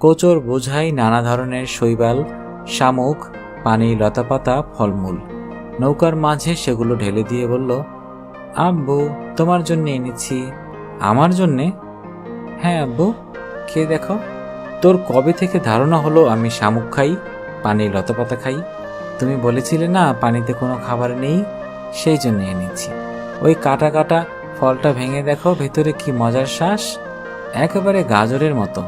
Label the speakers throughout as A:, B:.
A: কোচর বোঝাই নানা ধরনের শৈবাল, শামুক, পানি, লতাপাতা, ফলমূল। নৌকার মাঝে সেগুলো ঢেলে দিয়ে বলল, আব্বু, তোমার জন্য এনেছি। আমার জন্যে? হ্যাঁ আব্বু, খেয়ে দেখো। তোর কবে থেকে ধারণা হলো আমি শামুক খাই, পানি, লতাপাতা খাই? তুমি বলেছিলে না পানিতে কোনো খাবার নেই, সেই জন্য এনেছি। ওই কাটা কাটা ফলটা ভেঙে দেখো, ভেতরে কি মজার শ্বাস, একেবারে গাজরের মতো।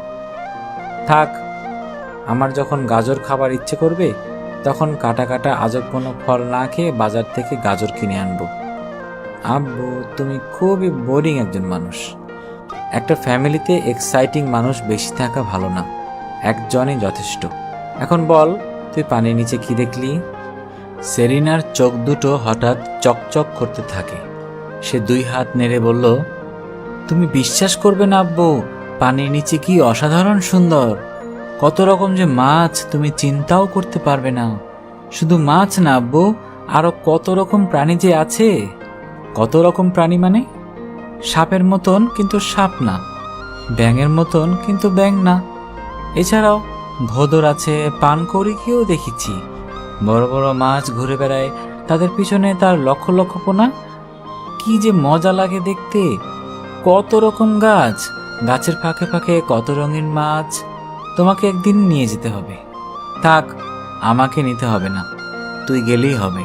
A: থাক, আমার যখন গাজর খাবার ইচ্ছে করবে তখন কাটা কাটা আজব কোনো ফল না খেয়ে বাজার থেকে গাজর কিনে আনবো। আব্বু, তুমি খুবই বোরিং একজন মানুষ। একটা ফ্যামিলিতে এক্সাইটিং মানুষ বেশি থাকা ভালো না, একজনই যথেষ্ট। এখন বল, তুই পানির নিচে কি দেখলি? সেরিনার চোখ দুটো হঠাৎ চকচক করতে থাকে। সে 2 হাত নেড়ে বলল, তুমি বিশ্বাস করবে না আব্বু, পানির নিচে কি অসাধারণ সুন্দর। কত রকম যে মাছ তুমি চিন্তাও করতে পারবে না। শুধু মাছ না আব্বু, আরো কত রকম প্রাণী যে আছে। কত রকম প্রাণী মানে? সাপের মতন কিন্তু সাপ না, ব্যাঙের মতন কিন্তু ব্যাঙ না। এছাড়াও ভোদর আছে, পানকৌড়িকেও দেখেছি। বড় বড় মাছ ঘুরে বেড়ায়, তাদের পিছনে তার লক্ষ লক্ষ পোনা। কি যে মজা লাগে দেখতে। কত রকম গাছ, গাছের ফাঁকে ফাঁকে কত রঙিন মাছ। তোমাকে একদিন নিয়ে যেতে হবে। থাক, আমাকে নিতে হবে না, তুই গেলেই হবে।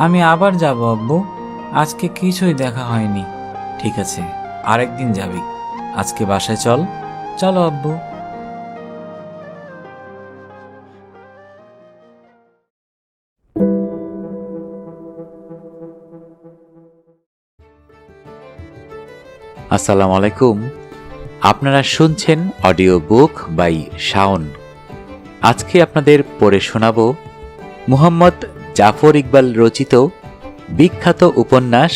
A: আমি আবার যাব আব্বু, আজকে কিছুই দেখা হয়নি। ঠিক আছে, আরেকদিন যাবি। আজকে বাসায় চল। চলো আব্বু।
B: আসসালামু আলাইকুম। আপনারা শুনছেন অডিও বুক বাই শাওন। আজকে আপনাদের পড়ে শোনাব মুহাম্মদ জাফর ইকবাল রচিত বিখ্যাত উপন্যাস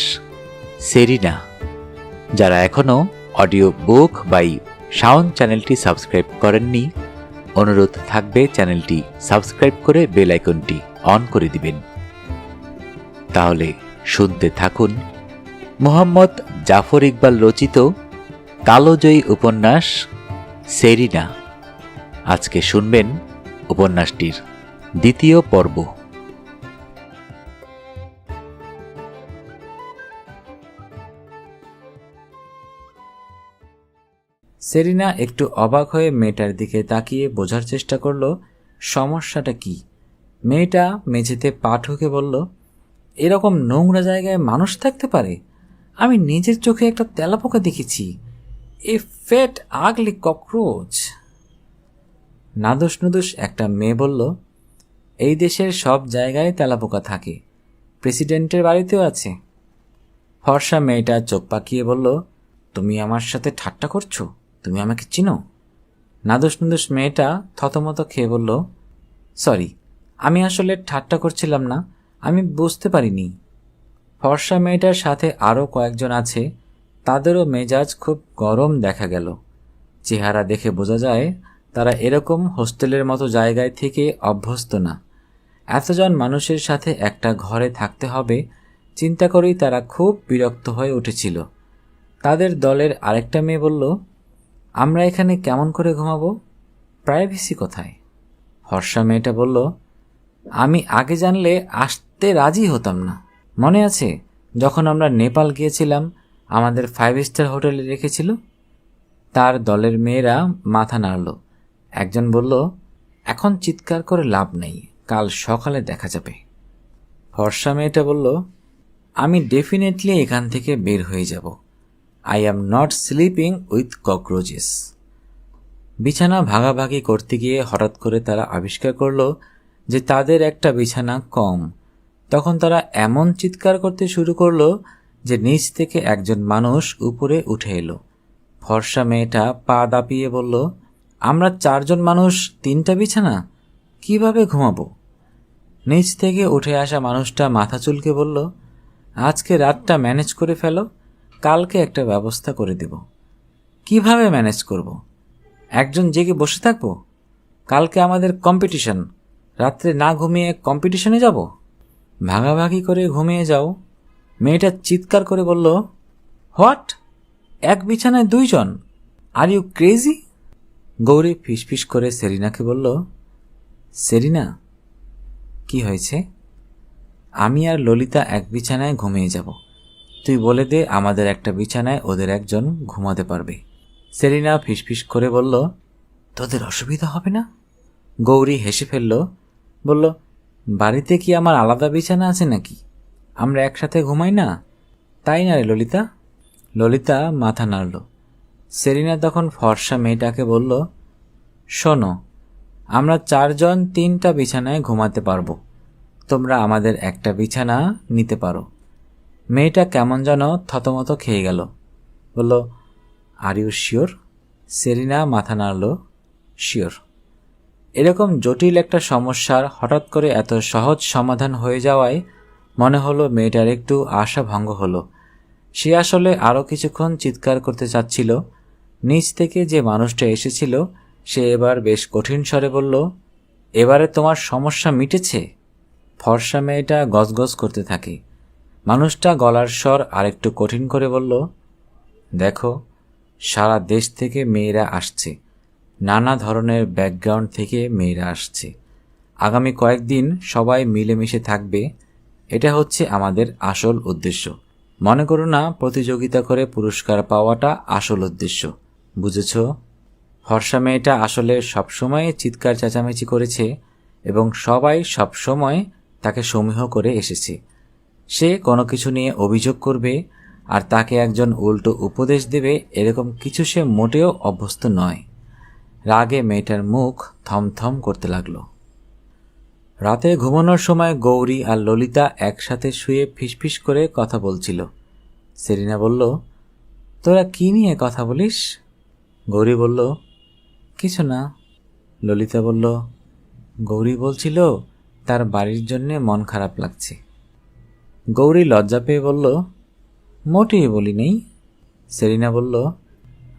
B: সেরিনা। যারা এখনও অডিও বুক বাই শাওন চ্যানেলটি সাবস্ক্রাইব করেননি, অনুরোধ থাকবে চ্যানেলটি সাবস্ক্রাইব করে বেল আইকনটি অন করে দিবেন। তাহলে শুনতে থাকুন মুহাম্মদ জাফর ইকবাল রচিত কালোজয়ী উপন্যাস সেরিনা। আজকে শুনবেন উপন্যাসটির 2য় পর্ব।
A: সেরিনা একটু অবাক হয়ে মেয়েটার দিকে তাকিয়ে বোঝার চেষ্টা করলো সমস্যাটা কি। মেয়েটা মেঝেতে পা ঠুকে বলল, এরকম নোংরা জায়গায় মানুষ থাকতে পারে? আমি নিজের চোখে একটা তেলাপোকা দেখেছি, এ ফ্যাট আগলি ককরোচ। নাদুস নুদুস একটা মেয়ে বলল, এই দেশের সব জায়গায় তেলাপোকা থাকে, প্রেসিডেন্টের বাড়িতেও আছে। ফর্সা মেয়েটা চোখ পাকিয়ে বলল, তুমি আমার সাথে ঠাট্টা করছো? তুমি আমাকে চিনো? নাদুস নুদুস মেয়েটা থতমত খেয়ে বলল, সরি, আমি আসলে ঠাট্টা করছিলাম না, আমি বুঝতে পারিনি। ফর্সা মেয়েটার সাথে আরও কয়েকজন আছে, তাদেরও মেজাজ খুব গরম দেখা গেল। চেহারা দেখে বোঝা যায় তারা এরকম হোস্টেলের মতো জায়গায় থেকে অভ্যস্ত না। এতজন মানুষের সাথে একটা ঘরে থাকতে হবে চিন্তা করেই তারা খুব বিরক্ত হয়ে উঠেছিল। তাদের দলের আরেকটা মেয়ে বলল, আমরা এখানে কেমন করে ঘুমাবো? প্রাইভেসি কোথায়? ফর্সা মেয়েটা বলল, আমি আগে জানলে আসতে রাজি হতাম না। মনে আছে যখন আমরা নেপাল গিয়েছিলাম, আমাদের 5 স্টার হোটেলে রেখেছিল? তার দলের মেয়েরা মাথা নাড়ল। একজন বলল, এখন চিৎকার করে লাভ নেই, কাল সকালে দেখা যাবে। ফর্সা মেয়েটা বলল, আমি ডেফিনেটলি এখান থেকে বের হয়ে যাব। I am not sleeping with ককরোচেস। বিছানা ভাগাভাগি করতে গিয়ে হঠাৎ করে তারা আবিষ্কার করল যে তাদের একটা বিছানা কম। তখন তারা এমন চিৎকার করতে শুরু করলো যে নিচ থেকে একজন মানুষ উপরে উঠে এলো। ফর্সা মেয়েটা পা দাপিয়ে বলল, আমরা 4 জন মানুষ 3টা বিছানা, কিভাবে ঘুমাবো? নিচ থেকে উঠে আসা মানুষটা মাথা চুলকে বলল, আজকে রাতটা ম্যানেজ করে ফেলো, কালকে একটা ব্যবস্থা করে দেব। কিভাবে ম্যানেজ করব? একজন জেগে বসে থাকবো? কালকে আমাদের কম্পিটিশন, রাত্রে না ঘুমিয়ে কম্পিটিশনে যাব? ভাগাভাগি করে ঘুমিয়ে যাও। মেয়েটা চিৎকার করে বলল, হোয়াট? এক বিছানায় 2 জন? Are you crazy? গৌরী ফিসফিস করে সেরিনাকে বলল, সেরিনা, কি হয়েছে? আমি আর ললিতা এক বিছানায় ঘুমিয়ে যাব। তুই বলে দে আমাদের একটা বিছানায় ওদের একজন ঘুমাতে পারবে। সেরিনা ফিসফিস করে বলল, তোদের অসুবিধা হবে না? গৌরী হেসে ফেলল, বলল, বাড়িতে কি আমার আলাদা বিছানা আছে নাকি? আমরা একসাথে ঘুমাই না? তাই না রে ললিতা? ললিতা মাথা নাড়ল। সেরিনা তখন ফর্সা মেয়েটাকে বলল, শোনো, আমরা 4 জন 3টা বিছানায় ঘুমাতে পারবো। তোমরা আমাদের একটা বিছানা নিতে পারো। মেয়েটা কেমন যেন থতমত খেয়ে গেল, বলল, আর ইউ শিওর? সেরিনা মাথা নাড়ল, শিওর। এরকম জটিল একটা সমস্যার হঠাৎ করে এত সহজ সমাধান হয়ে যাওয়ায় মনে হলো মেয়েটার একটু আশা ভঙ্গ হলো। সে আসলে আরও কিছুক্ষণ চিৎকার করতে চাচ্ছিল। নিচ থেকে যে মানুষটা এসেছিল সে এবার বেশ কঠিন স্বরে বলল, এবারে তোমার সমস্যা মিটেছে? ফর্সা মেয়েটা গজগজ করতে থাকে। মানুষটা গলার স্বর আরেকটু কঠিন করে বলল, দেখো, সারা দেশ থেকে মেয়েরা আসছে, নানা ধরনের ব্যাকগ্রাউন্ড থেকে মেয়েরা আসছে। আগামী কয়েকদিন সবাই মিলেমিশে থাকবে, এটা হচ্ছে আমাদের আসল উদ্দেশ্য। মনে করো না প্রতিযোগিতা করে পুরস্কার পাওয়াটা আসল উদ্দেশ্য, বুঝেছ? ফর্সা মেয়েটা আসলে সবসময় চিৎকার চেঁচামেচি করেছে এবং সবাই সবসময় তাকে সমীহ করে এসেছে। সে কোনো কিছু নিয়ে অভিযোগ করবে আর তাকে একজন উল্টো উপদেশ দেবে, এরকম কিছু সে মোটেও অভ্যস্ত নয়। রাগে মেয়েটার মুখ থমথম করতে লাগলো। রাতে ঘুমানোর সময় গৌরী আর ললিতা একসাথে শুয়ে ফিসফিস করে কথা বলছিল। সেরিনা বলল, তোরা কি নিয়ে কথা বলিস? গৌরী বলল, কিছু না। ললিতা বলল, গৌরী বলছিল তার বাড়ির জন্যে মন খারাপ লাগছে। গৌরী লজ্জা পেয়ে বলল, মোটেই বলি নেই। সেরিনা বলল,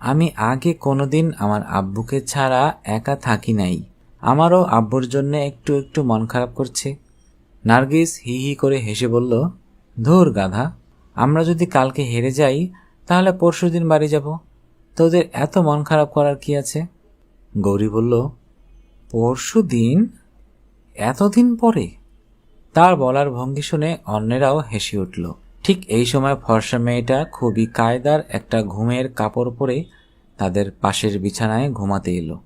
A: আমি আগে কোনোদিন আমার আব্বুকে ছাড়া একা থাকি নাই, আমারও আব্বুর জন্য একটু একটু মন খারাপ করছে। নার্গিস হি হি করে হেসে বলল, ধুর গাধা, আমরা যদি কালকে হেরে যাই তাহলে পরশুদিন বাড়ি যাব, তোদের এত মন খারাপ করার কি আছে? গৌরী বলল, পরশুদিন? এতদিন পরে? তার বলার ভঙ্গি শুনে অন্যেরাও হেসে উঠল। ঠিক এই সময় ফর্সা মেয়েটা খুবই কায়দার একটা ঘুমের কাপড় পরে তাদের পাশের বিছানায় ঘুমাতে এলো।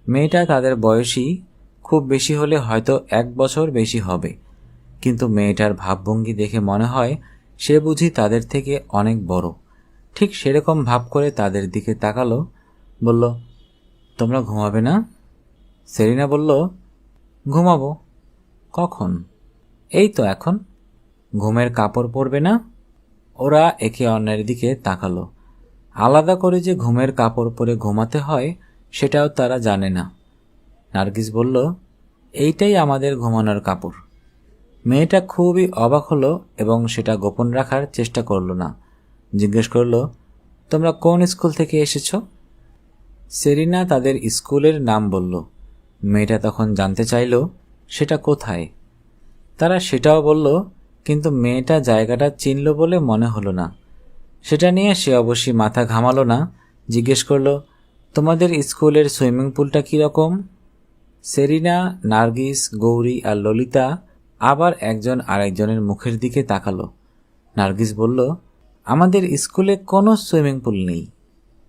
A: মেয়েটা তাদের বয়সী, খুব বেশি হলে হয়তো 1 বছর বেশি হবে, কিন্তু মেয়েটার ভাবভঙ্গি দেখে মনে হয় সে বুঝি তাদের থেকে অনেক বড়। ঠিক সেরকম ভাব করে তাদের দিকে তাকালো, বলল, তোমরা ঘুমাবে না? সেরিনা বলল, ঘুমাবো। কখন? এই তো এখন। ঘুমের কাপড় পরবে না? ওরা একে অন্যের দিকে তাকালো। আলাদা করে যে ঘুমের কাপড় পরে ঘুমাতে হয় সেটাও তারা জানে না। নার্গিস বলল, এইটাই আমাদের ঘুমানোর কাপড়। মেয়েটা খুবই অবাক হলো এবং সেটা গোপন রাখার চেষ্টা করলো না। জিজ্ঞেস করল, তোমরা কোন স্কুল থেকে এসেছো? সেরিনা তাদের স্কুলের নাম বলল। মেয়েটা তখন জানতে চাইল সেটা কোথায়। তারা সেটাও বলল, কিন্তু মেয়েটা জায়গাটা চিনল বলে মনে হলো না। সেটা নিয়ে সে অবশ্যই মাথা ঘামালো না। জিজ্ঞেস করল, তোমাদের স্কুলের সুইমিং পুলটা কীরকম? সেরিনা, নার্গিস, গৌরী আর ললিতা আবার একজন আরেকজনের মুখের দিকে তাকালো। নার্গিস বলল, আমাদের স্কুলে কোনো সুইমিং পুল নেই।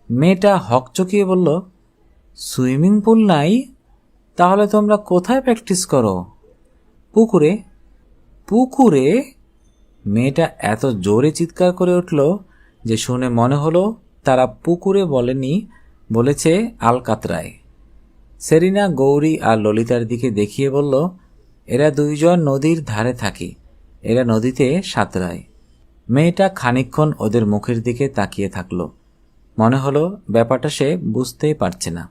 A: মেয়েটা হকচকিয়ে বলল, সুইমিং পুল নাই? তাহলে তোমরা কোথায় প্র্যাকটিস করো? পুকুরে। পুকুরে? মেয়েটা এত জোরে চিৎকার করে উঠল যে শুনে মনে হলো তারা পুকুরে বলেনি, বলেছে আলকাতরায়। সেরিনা গৌরী আর ললিতার দিকে দেখিয়ে বলল, এরা 2 জন নদীর ধারে থাকে, এরা নদীতে সাঁতরায়। মেয়েটা খানিকক্ষণ ওদের মুখের দিকে তাকিয়ে থাকলো। মনে হলো ব্যাপারটা সে বুঝতেই পারছে না।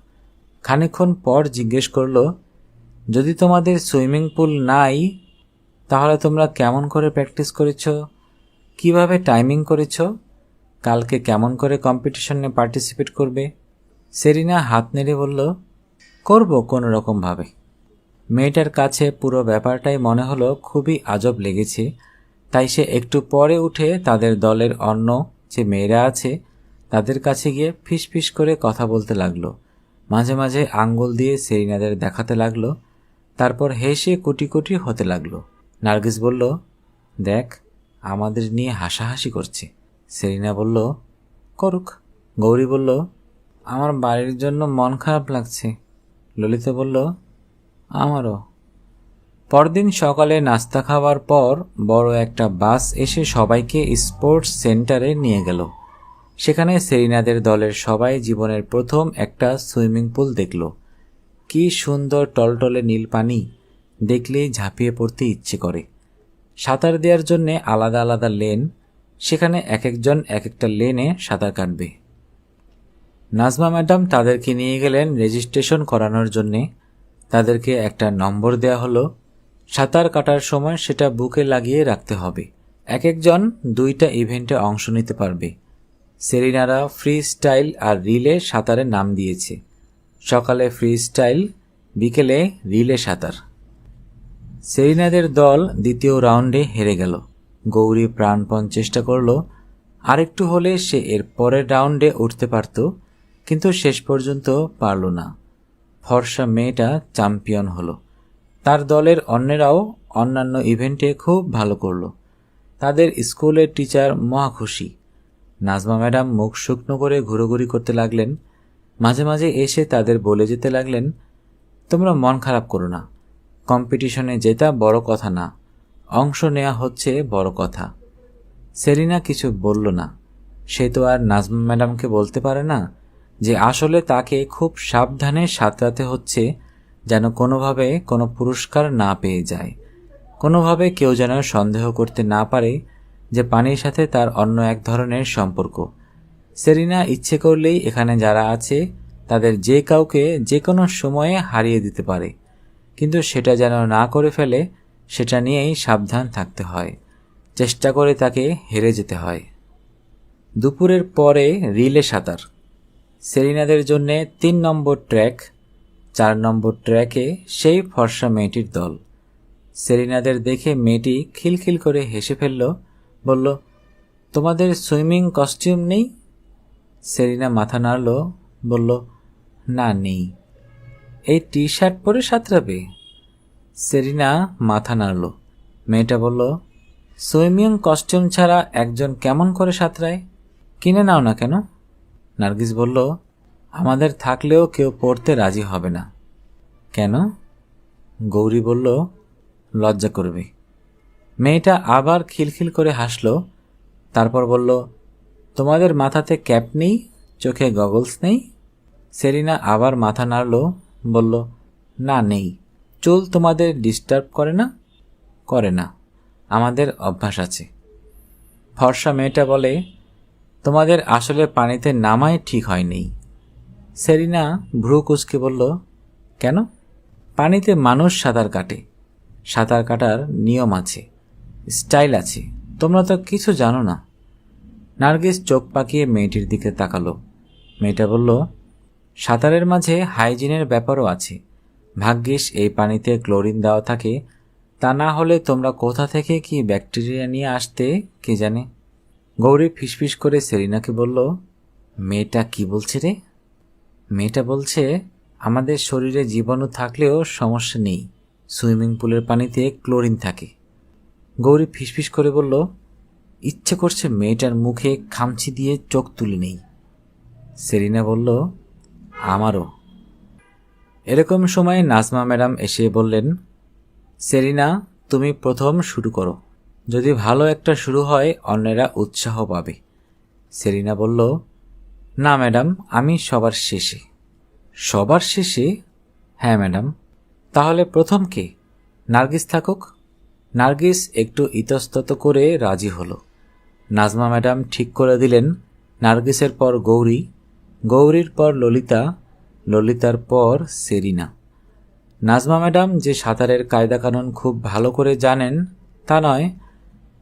A: খানিকক্ষণ পর জিজ্ঞেস করল, যদি তোমাদের সুইমিং পুল নাই তাহলে তোমরা কেমন করে প্র্যাকটিস করেছ? কিভাবে টাইমিং করেছ? কালকে কেমন করে কম্পিটিশনে পার্টিসিপেট করবে? সেরিনা হাত নেড়ে বলল, করব কোনো রকমভাবে। মেয়েটার কাছে পুরো ব্যাপারটাই মনে হলো খুবই আজব লেগেছে, তাই সে একটু পরে উঠে তাদের দলের অন্য যে মেয়েরা আছে তাদের কাছে গিয়ে ফিসফিস করে কথা বলতে লাগলো। মাঝে মাঝে আঙ্গুল দিয়ে সেরিনাদের দেখাতে লাগলো, তারপর হেসে কোটি কোটি হতে লাগলো। নার্গিস বলল, দেখ, আমাদের নিয়ে হাসাহাসি করছে। সেরিনা বলল, করুক। গৌরী বলল, আমার বাড়ির জন্য মন খারাপ লাগছে। ললিতা বলল, আমারও। পরদিন সকালে নাস্তা খাওয়ার পর বড় একটা বাস এসে সবাইকে স্পোর্টস সেন্টারে নিয়ে গেল। সেখানে সেরিনাদের দলের সবাই জীবনের প্রথম একটা সুইমিং পুল দেখল। কি সুন্দর টলটলে নীল পানি, দেখলেই ঝাঁপিয়ে পড়তে ইচ্ছে করে। সাঁতার দেওয়ার জন্যে আলাদা আলাদা লেন, সেখানে এক একজন এক একটা লেনে সাঁতার কাটবে। নাজমা ম্যাডাম তাদেরকে নিয়ে গেলেন রেজিস্ট্রেশন করানোর জন্যে। তাদেরকে একটা নম্বর দেয়া হলো। সাঁতার কাটার সময় সেটা বুকে লাগিয়ে রাখতে হবে। এক একজন 2টা ইভেন্টে অংশ নিতে পারবে। সেরিনারা ফ্রি স্টাইল আর রিলে সাঁতারের নাম দিয়েছে। সকালে ফ্রি স্টাইল, বিকেলে রিলে সাঁতার। সেরিনাদের দল দ্বিতীয় রাউন্ডে হেরে গেল। গৌরী প্রাণপণ চেষ্টা করল, আরেকটু হলে সে এর পরের রাউন্ডে উঠতে পারত, কিন্তু শেষ পর্যন্ত পারল না। ফর্সা মেয়েটা চ্যাম্পিয়ন হলো। তার দলের অন্যেরাও অন্যান্য ইভেন্টে খুব ভালো করল। তাদের স্কুলের টিচার মহা খুশি। নাজমা ম্যাডাম মুখ শুকনো করে ঘুরোঘুরি করতে লাগলেন। মাঝে মাঝে এসে তাদের বলে যেতে লাগলেন, তোমরা মন খারাপ করো না, কম্পিটিশনে জেতা বড় কথা না, অংশ নেওয়া হচ্ছে বড় কথা। সেরিনা কিছু বলল না। সে তো আর নাজমা ম্যাডামকে বলতে পারে না যে আসলে তাকে খুব সাবধানে সাঁতরাতে হচ্ছে, যেন কোনোভাবে কোনো পুরস্কার না পেয়ে যায়, কোনোভাবে কেউ যেন সন্দেহ করতে না পারে যে পানির সাথে তার অন্য এক ধরনের সম্পর্ক। সেরিনা ইচ্ছে করলেই এখানে যারা আছে তাদের যে কাউকে যে কোনো সময়ে হারিয়ে দিতে পারে, কিন্তু সেটা যেন না করে ফেলে, সেটা নিয়েই সাবধান থাকতে হয়। চেষ্টা করে তাকে হেরে যেতে হয়। দুপুরের পরে রিলে সাঁতার। সেরিনাদের জন্যে 3 নম্বর ট্র্যাক। 4 নম্বর ট্র্যাকে সেই ফর্সা মেয়েটির দল। সেরিনাদের দেখে মেয়েটি খিলখিল করে হেসে ফেলল, বলল, তোমাদের সুইমিং কস্টিউম নেই? সেরিনা মাথা নাড়ল, বলল, না, নেই। এই টি শার্ট পরে সাঁতরাবে? সেরিনা মাথা নাড়ল। মেয়েটা বলল, সুইমিং কস্টিউম ছাড়া একজন কেমন করে সাঁতরায়? কিনে নাও না কেন? নার্গিস বলল, আমাদের থাকলেও কেউ পড়তে রাজি হবে না। কেন? গৌরী বলল, লজ্জা করবে। মেয়েটা আবার খিলখিল করে হাসল, তারপর বলল, তোমাদের মাথাতে ক্যাপ নেই, চোখে গগলস নেই? সেরিনা আবার মাথা নাড়ল, বলল, না, নেই। চুল তোমাদের ডিস্টার্ব করে না? করে না, আমাদের অভ্যাস আছে। ফর্সা মেয়েটা বলে, তোমাদের আসলে পানিতে নামাই ঠিক হয়নি। সেরিনা ভ্রু কুঁচকে বলল, কেন? পানিতে মানুষ সাঁতার কাটে, সাঁতার কাটার নিয়ম আছে, স্টাইল আছে, তোমরা তো কিছু জানো না। নার্গিস চোখ পাকিয়ে মেয়েটির দিকে তাকালো। মেয়েটা বলল, সাঁতারের মাঝে হাইজিনের ব্যাপারও আছে। ভাগ্যিস এই পানিতে ক্লোরিন দেওয়া থাকে, তা না হলে তোমরা কোথা থেকে কি ব্যাকটেরিয়া নিয়ে আসতে কে জানে। গৌরী ফিসফিস করে সেরিনাকে বলল, মেয়েটা কি বলছে রে? মেয়েটা বলছে, আমাদের শরীরে জীবাণু থাকলেও সমস্যা নেই, সুইমিং পুলের পানিতে ক্লোরিন থাকে। গৌরী ফিসফিস করে বলল, ইচ্ছে করছে মেয়েটার মুখে খামচি দিয়ে চোখ তুলে নেই। সেরিনা বলল, আমারও। এরকম সময় নাজমা ম্যাডাম এসে বললেন, সেরিনা, তুমি প্রথম শুরু করো, যদি ভালো একটা শুরু হয় অন্যেরা উৎসাহ পাবে। সেরিনা বলল, না ম্যাডাম, আমি সবার শেষে। সবার শেষে? হ্যাঁ ম্যাডাম। তাহলে প্রথম কে? নার্গিস থাকুক। নার্গিস একটু ইতস্তত করে রাজি হলো। নাজমা ম্যাডাম ঠিক করে দিলেন, নার্গিসের পর গৌরী, গৌরীর পর ললিতা, ললিতার পর সেরিনা। নাজমা ম্যাডাম যে সাঁতারের কায়দাকানুন খুব ভালো করে জানেন তা নয়,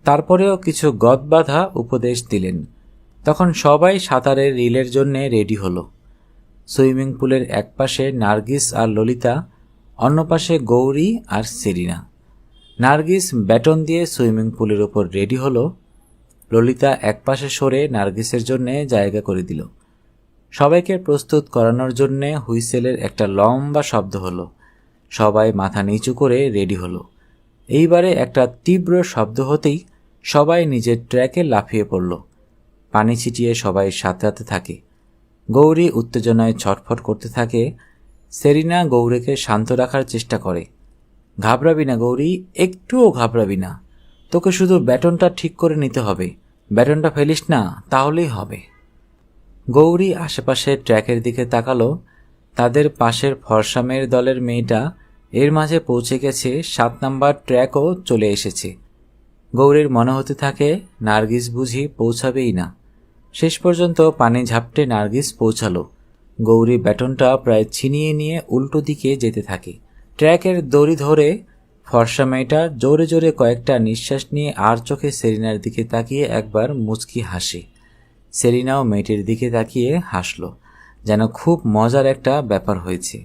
A: তারপরেও কিছু গদবাঁধা উপদেশ দিলেন। তখন সবাই সাঁতারের রিলের জন্যে রেডি হলো। সুইমিং পুলের একপাশে নার্গিস আর ললিতা, অন্য পাশে গৌরী আর সেরিনা। নার্গিস ব্যাটন দিয়ে সুইমিং পুলের ওপর রেডি হলো। ললিতা একপাশে সরে নার্গিসের জন্যে জায়গা করে দিল। সবাইকে প্রস্তুত করানোর জন্যে হুইসেলের একটা লম্বা শব্দ হলো। সবাই মাথা নিচু করে রেডি হলো। এইবারে একটা তীব্র শব্দ হতেই সবাই নিজের ট্র্যাকে লাফিয়ে পড়ল। পানি ছিটিয়ে সবাই সাঁতরাতে থাকে। গৌরী উত্তেজনায় ছটফট করতে থাকে। সেরিনা গৌরীকে শান্ত রাখার চেষ্টা করে। ঘাবড়াবি না গৌরী, একটুও ঘাবড়াবি না। তোকে শুধু ব্যাটনটা ঠিক করে নিতে হবে। ব্যাটনটা ফেলিস না, তাহলেই হবে। গৌরী আশেপাশে ট্র্যাকের দিকে তাকালো। তাদের পাশের ফর্সা মেয়ের দলের মেয়েটা এর মাঝে পৌঁছে গেছে। 7 নাম্বার ট্র্যাকও চলে এসেছে। গৌরীর মনে হতে থাকে নার্গিস বুঝি পৌঁছাবেই না। শেষ পর্যন্ত পানি ঝাপটে নার্গিস পৌঁছালো। গৌরী ব্যাটনটা প্রায় ছিনিয়ে নিয়ে উল্টো দিকে যেতে থাকে। ট্র্যাকের দড়ি ধরে ফর্সা মেয়েটা জোরে জোরে কয়েকটা নিঃশ্বাস নিয়ে আর চোখে সেরিনার দিকে তাকিয়ে একবার মুচকি হাসে। সেরিনাও মেয়েটির দিকে তাকিয়ে হাসল, যেন খুব মজার একটা ব্যাপার হয়েছে।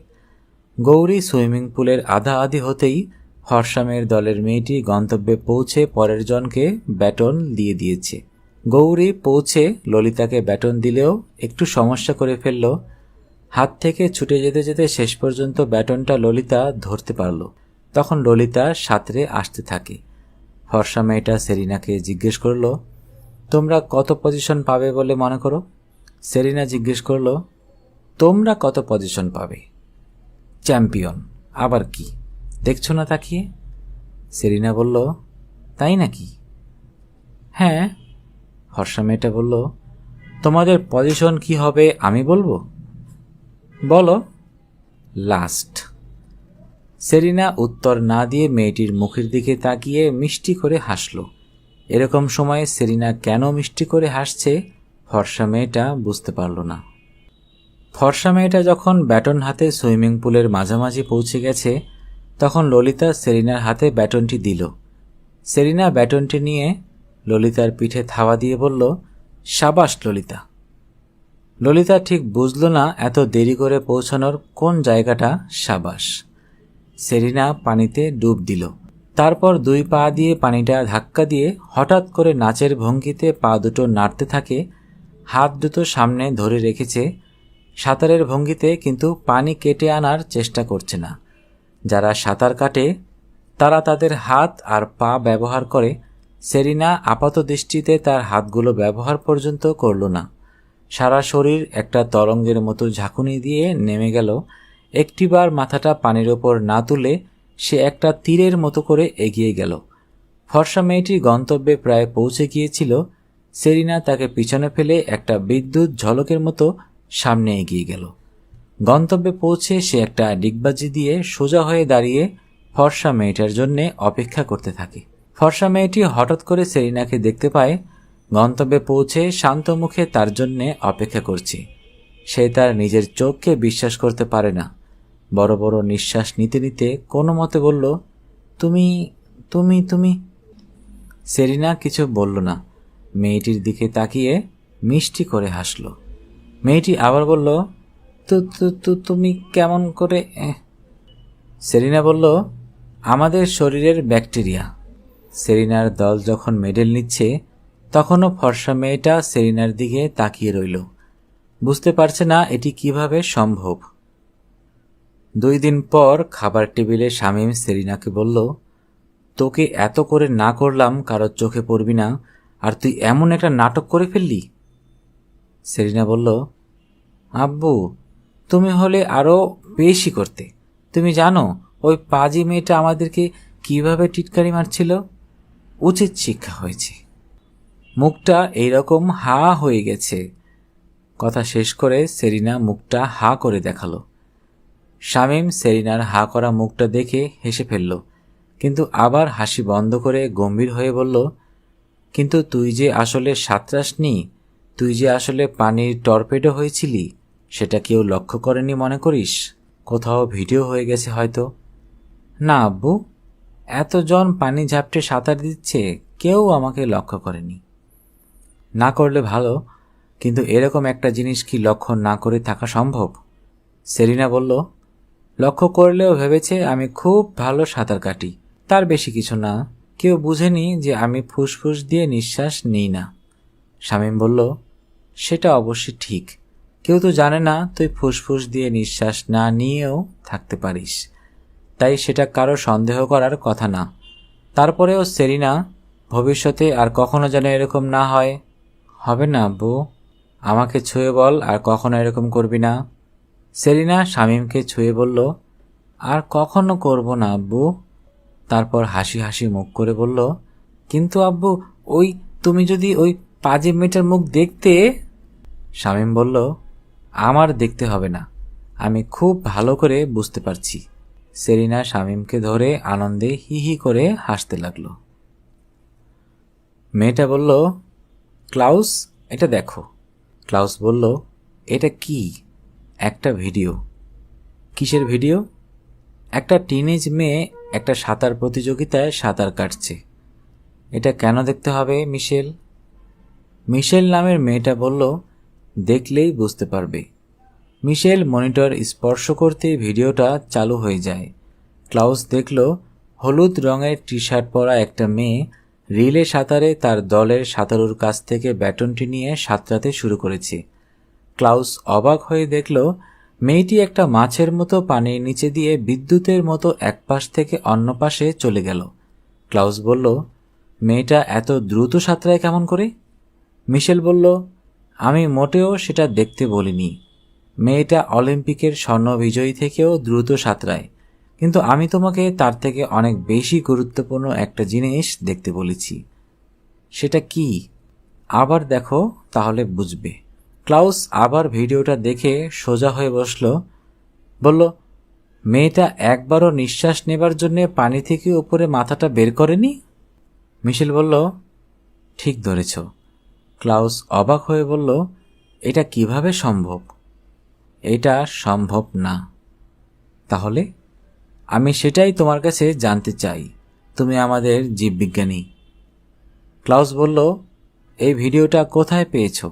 A: গৌরী সুইমিং পুলের আধা আধি হতেই ফর্সা মেয়ের দলের মেয়েটি গন্তব্যে পৌঁছে পরের জনকে ব্যাটন দিয়ে দিয়েছে। গৌরী পৌঁছে ললিতাকে ব্যাটন দিলেও একটু সমস্যা করে ফেলল। হাত থেকে ছুটে যেতে যেতে শেষ পর্যন্ত ব্যাটনটা ললিতা ধরতে পারল। তখন ললিতা সাঁতরে আসতে থাকে। ফর্সা মেয়েটা সেরিনাকে জিজ্ঞেস করল, তোমরা কত পজিশন পাবে বলে মনে করো? সেরিনা জিজ্ঞেস করল, তোমরা কত পজিশন পাবে? চ্যাম্পিয়ন। আবার কি, দেখছো না তাকিয়ে? সেরিনা বলল, তাই নাকি? হ্যাঁ। ফর্সা মেয়েটা বলল, তোমাদের পজিশন কি হবে আমি বলবো? বলো। লাস্ট। সেরিনা উত্তর না দিয়ে মেয়েটির মুখের দিকে তাকিয়ে মিষ্টি করে হাসল। এরকম সময়ে সেরিনা কেন মিষ্টি করে হাসছে ফর্সা মেয়েটা বুঝতে পারল না। ফর্সা মেয়েটা যখন ব্যাটন হাতে সুইমিং পুলের মাঝামাঝি পৌঁছে গেছে, তখন ললিতা সেরিনার হাতে ব্যাটনটি দিল। সেরিনা ব্যাটনটি নিয়ে ললিতার পিঠে থাবা দিয়ে বলল, সাবাস ললিতা। ললিতা ঠিক বুঝল না এত দেরি করে পৌঁছানোর কোন জায়গাটা সাবাস। সেরিনা পানিতে ডুব দিল। তারপর 2 পা দিয়ে পানিটা ধাক্কা দিয়ে হঠাৎ করে নাচের ভঙ্গিতে পা দুটো নাড়তে থাকে। হাত দুটো সামনে ধরে রেখেছে সাঁতারের ভঙ্গিতে, কিন্তু পানি কেটে আনার চেষ্টা করছে না। যারা সাঁতার কাটে তারা তাদের হাত আর পা ব্যবহার করে। সেরিনা আপাত দৃষ্টিতে তার হাতগুলো ব্যবহার পর্যন্ত করল না। সারা শরীর একটা তরঙ্গের মতো ঝাঁকুনি দিয়ে নেমে গেল। একটিবার মাথাটা পানির ওপর না তুলে সে একটা তীরের মতো করে এগিয়ে গেল। ফর্সা মেয়েটি গন্তব্যে প্রায় পৌঁছে গিয়েছিল। সেরিনা তাকে পিছনে ফেলে একটা বিদ্যুৎ ঝলকের মতো সামনে এগিয়ে গেল। গন্তব্যে পৌঁছে সে একটা ডিগবাজি দিয়ে সোজা হয়ে দাঁড়িয়ে ফর্সা মেয়েটার জন্য অপেক্ষা করতে থাকে। ফর্সা মেয়েটি হঠাৎ করে সেরিনাকে দেখতে পায়। গন্তব্যে পৌঁছে শান্ত মুখে তার জন্যে অপেক্ষা করছে। সে তার নিজের চোখকে বিশ্বাস করতে পারে না। বড় বড় নিঃশ্বাস নিতে নিতে কোনো মতে বলল, তুমি তুমি তুমি সেরিনা কিছু বলল না। মেয়েটির দিকে তাকিয়ে মিষ্টি করে হাসল। মেয়েটি আবার বলল, তুমি কেমন করে? সেরিনা বলল, আমাদের শরীরের ব্যাকটেরিয়া। সেরিনার দল যখন মেডেল নিচ্ছে তখনও ফর্সা মেয়েটা সেরিনার দিকে তাকিয়ে রইল। বুঝতে পারছে না এটি কিভাবে সম্ভব। 2 দিন পর খাবার টেবিলে শামীম সেরিনাকে বলল, তোকে এত করে না করলাম কারোর চোখে পড়বি না, আর তুই এমন একটা নাটক করে ফেললি। সেরিনা বলল, আব্বু তুমি হলে আরও বেশি করতে। তুমি জানো ওই পাজি মেয়েটা আমাদেরকে কিভাবে টিটকারি মারছিল? উচিত শিক্ষা হয়েছে। মুখটা এইরকম হা হয়ে গেছে। কথা শেষ করে সেরিনা মুখটা হা করে দেখালো। শামীম সেরিনার হা করা মুখটা দেখে হেসে ফেলল, কিন্তু আবার হাসি বন্ধ করে গম্ভীর হয়ে বলল, কিন্তু তুই যে আসলে সাঁতরাসনি, তুই যে আসলে পানির টর্পেডো হয়েছিলি, সেটা কেউ লক্ষ্য করেনি মনে করিস? কোথাও ভিডিও হয়ে গেছে হয়তো। না আব্বু, এতজন পানি ঝাপটে সাঁতার দিচ্ছে, কেউ আমাকে লক্ষ্য করেনি। না করলে ভালো, কিন্তু এরকম একটা জিনিস কি লক্ষ্য না করে থাকা সম্ভব? সেরিনা বলল, লক্ষ্য করলেও ভেবেছে আমি খুব ভালো সাঁতার কাটি, তার বেশি কিছু না। কেউ বুঝেনি যে আমি ফুসফুস দিয়ে নিঃশ্বাস নিই না। শামীম বলল, সেটা অবশ্যই ঠিক, কেউ তো জানে না তুই ফুসফুস দিয়ে নিঃশ্বাস না নিয়েও থাকতে পারিস, তাই সেটা কারো সন্দেহ করার কথা না। তারপরেও সেরিনা, ভবিষ্যতে আর কখনো যেন এরকম না হয়। হবে না আব্বু, আমাকে ছুঁয়ে বল আর কখনো এরকম করবি না। সেরিনা শামীমকে ছুঁয়ে বলল, আর কখনো করব না আব্বু। তারপর হাসি হাসি মুখ করে বলল, কিন্তু আব্বু, ওই তুমি যদি ওই পাজি মেয়েটার মুখ দেখতে। শামীম বলল, আমার দেখতে হবে না, আমি খুব ভালো করে বুঝতে পারছি। সেরিনা শামীমকে ধরে আনন্দে হি হি করে হাসতে লাগলো। মেয়েটা বলল, ক্লাউস, এটা দেখো। ক্লাউস বলল, এটা কি? একটা ভিডিও। কিসের ভিডিও? একটা টিনেজ মেয়ে একটা সাঁতার প্রতিযোগিতায় সাঁতার কাটছে। এটা কেন দেখতে হবে মিশেল? মিশেল নামের মেয়েটা বলল, দেখলেই বুঝতে পারবে। মিশেল মনিটর স্পর্শ করতেই ভিডিওটা চালু হয়ে যায়। ক্লাউস দেখল হলুদ রঙের টি শার্ট পরা একটা মেয়ে রিলে সাঁতারে তার দলের সাঁতারুর কাছ থেকে ব্যাটনটি নিয়ে সাঁতরাতে শুরু করেছে। ক্লাউস অবাক হয়ে দেখল মেয়েটি একটা মাছের মতো পানির নিচে দিয়ে বিদ্যুতের মতো এক পাশ থেকে অন্য পাশে চলে গেল। ক্লাউস বলল, মেয়েটা এত দ্রুত সাঁতরায় কেমন করে? মিশেল বলল, আমি মোটেও সেটা দেখতে বলিনি। মেয়েটা অলিম্পিকের স্বর্ণ বিজয়ী থেকেও দ্রুত সাঁতরায়, কিন্তু আমি তোমাকে তার থেকে অনেক বেশি গুরুত্বপূর্ণ একটা জিনিস দেখতে বলেছি। সেটা কি? আবার দেখো, তাহলে বুঝবে। ক্লাউস আবার ভিডিওটা দেখে সোজা হয়ে বসল। বলল, মেয়েটা একবারও নিঃশ্বাস নেবার জন্য পানি থেকে উপরে মাথাটা বের করেনি? মিশেল বলল, ঠিক ধরেছ। ক্লাউস অবাক হয়ে বলল, এটা কিভাবে সম্ভব? এটা সম্ভব না। তাহলে? আমি সেটাই তোমার কাছে জানতে চাই। তুমি আমাদের জীববিজ্ঞানী। ক্লাউস বলল, এই ভিডিওটা কোথায় পেয়েছো?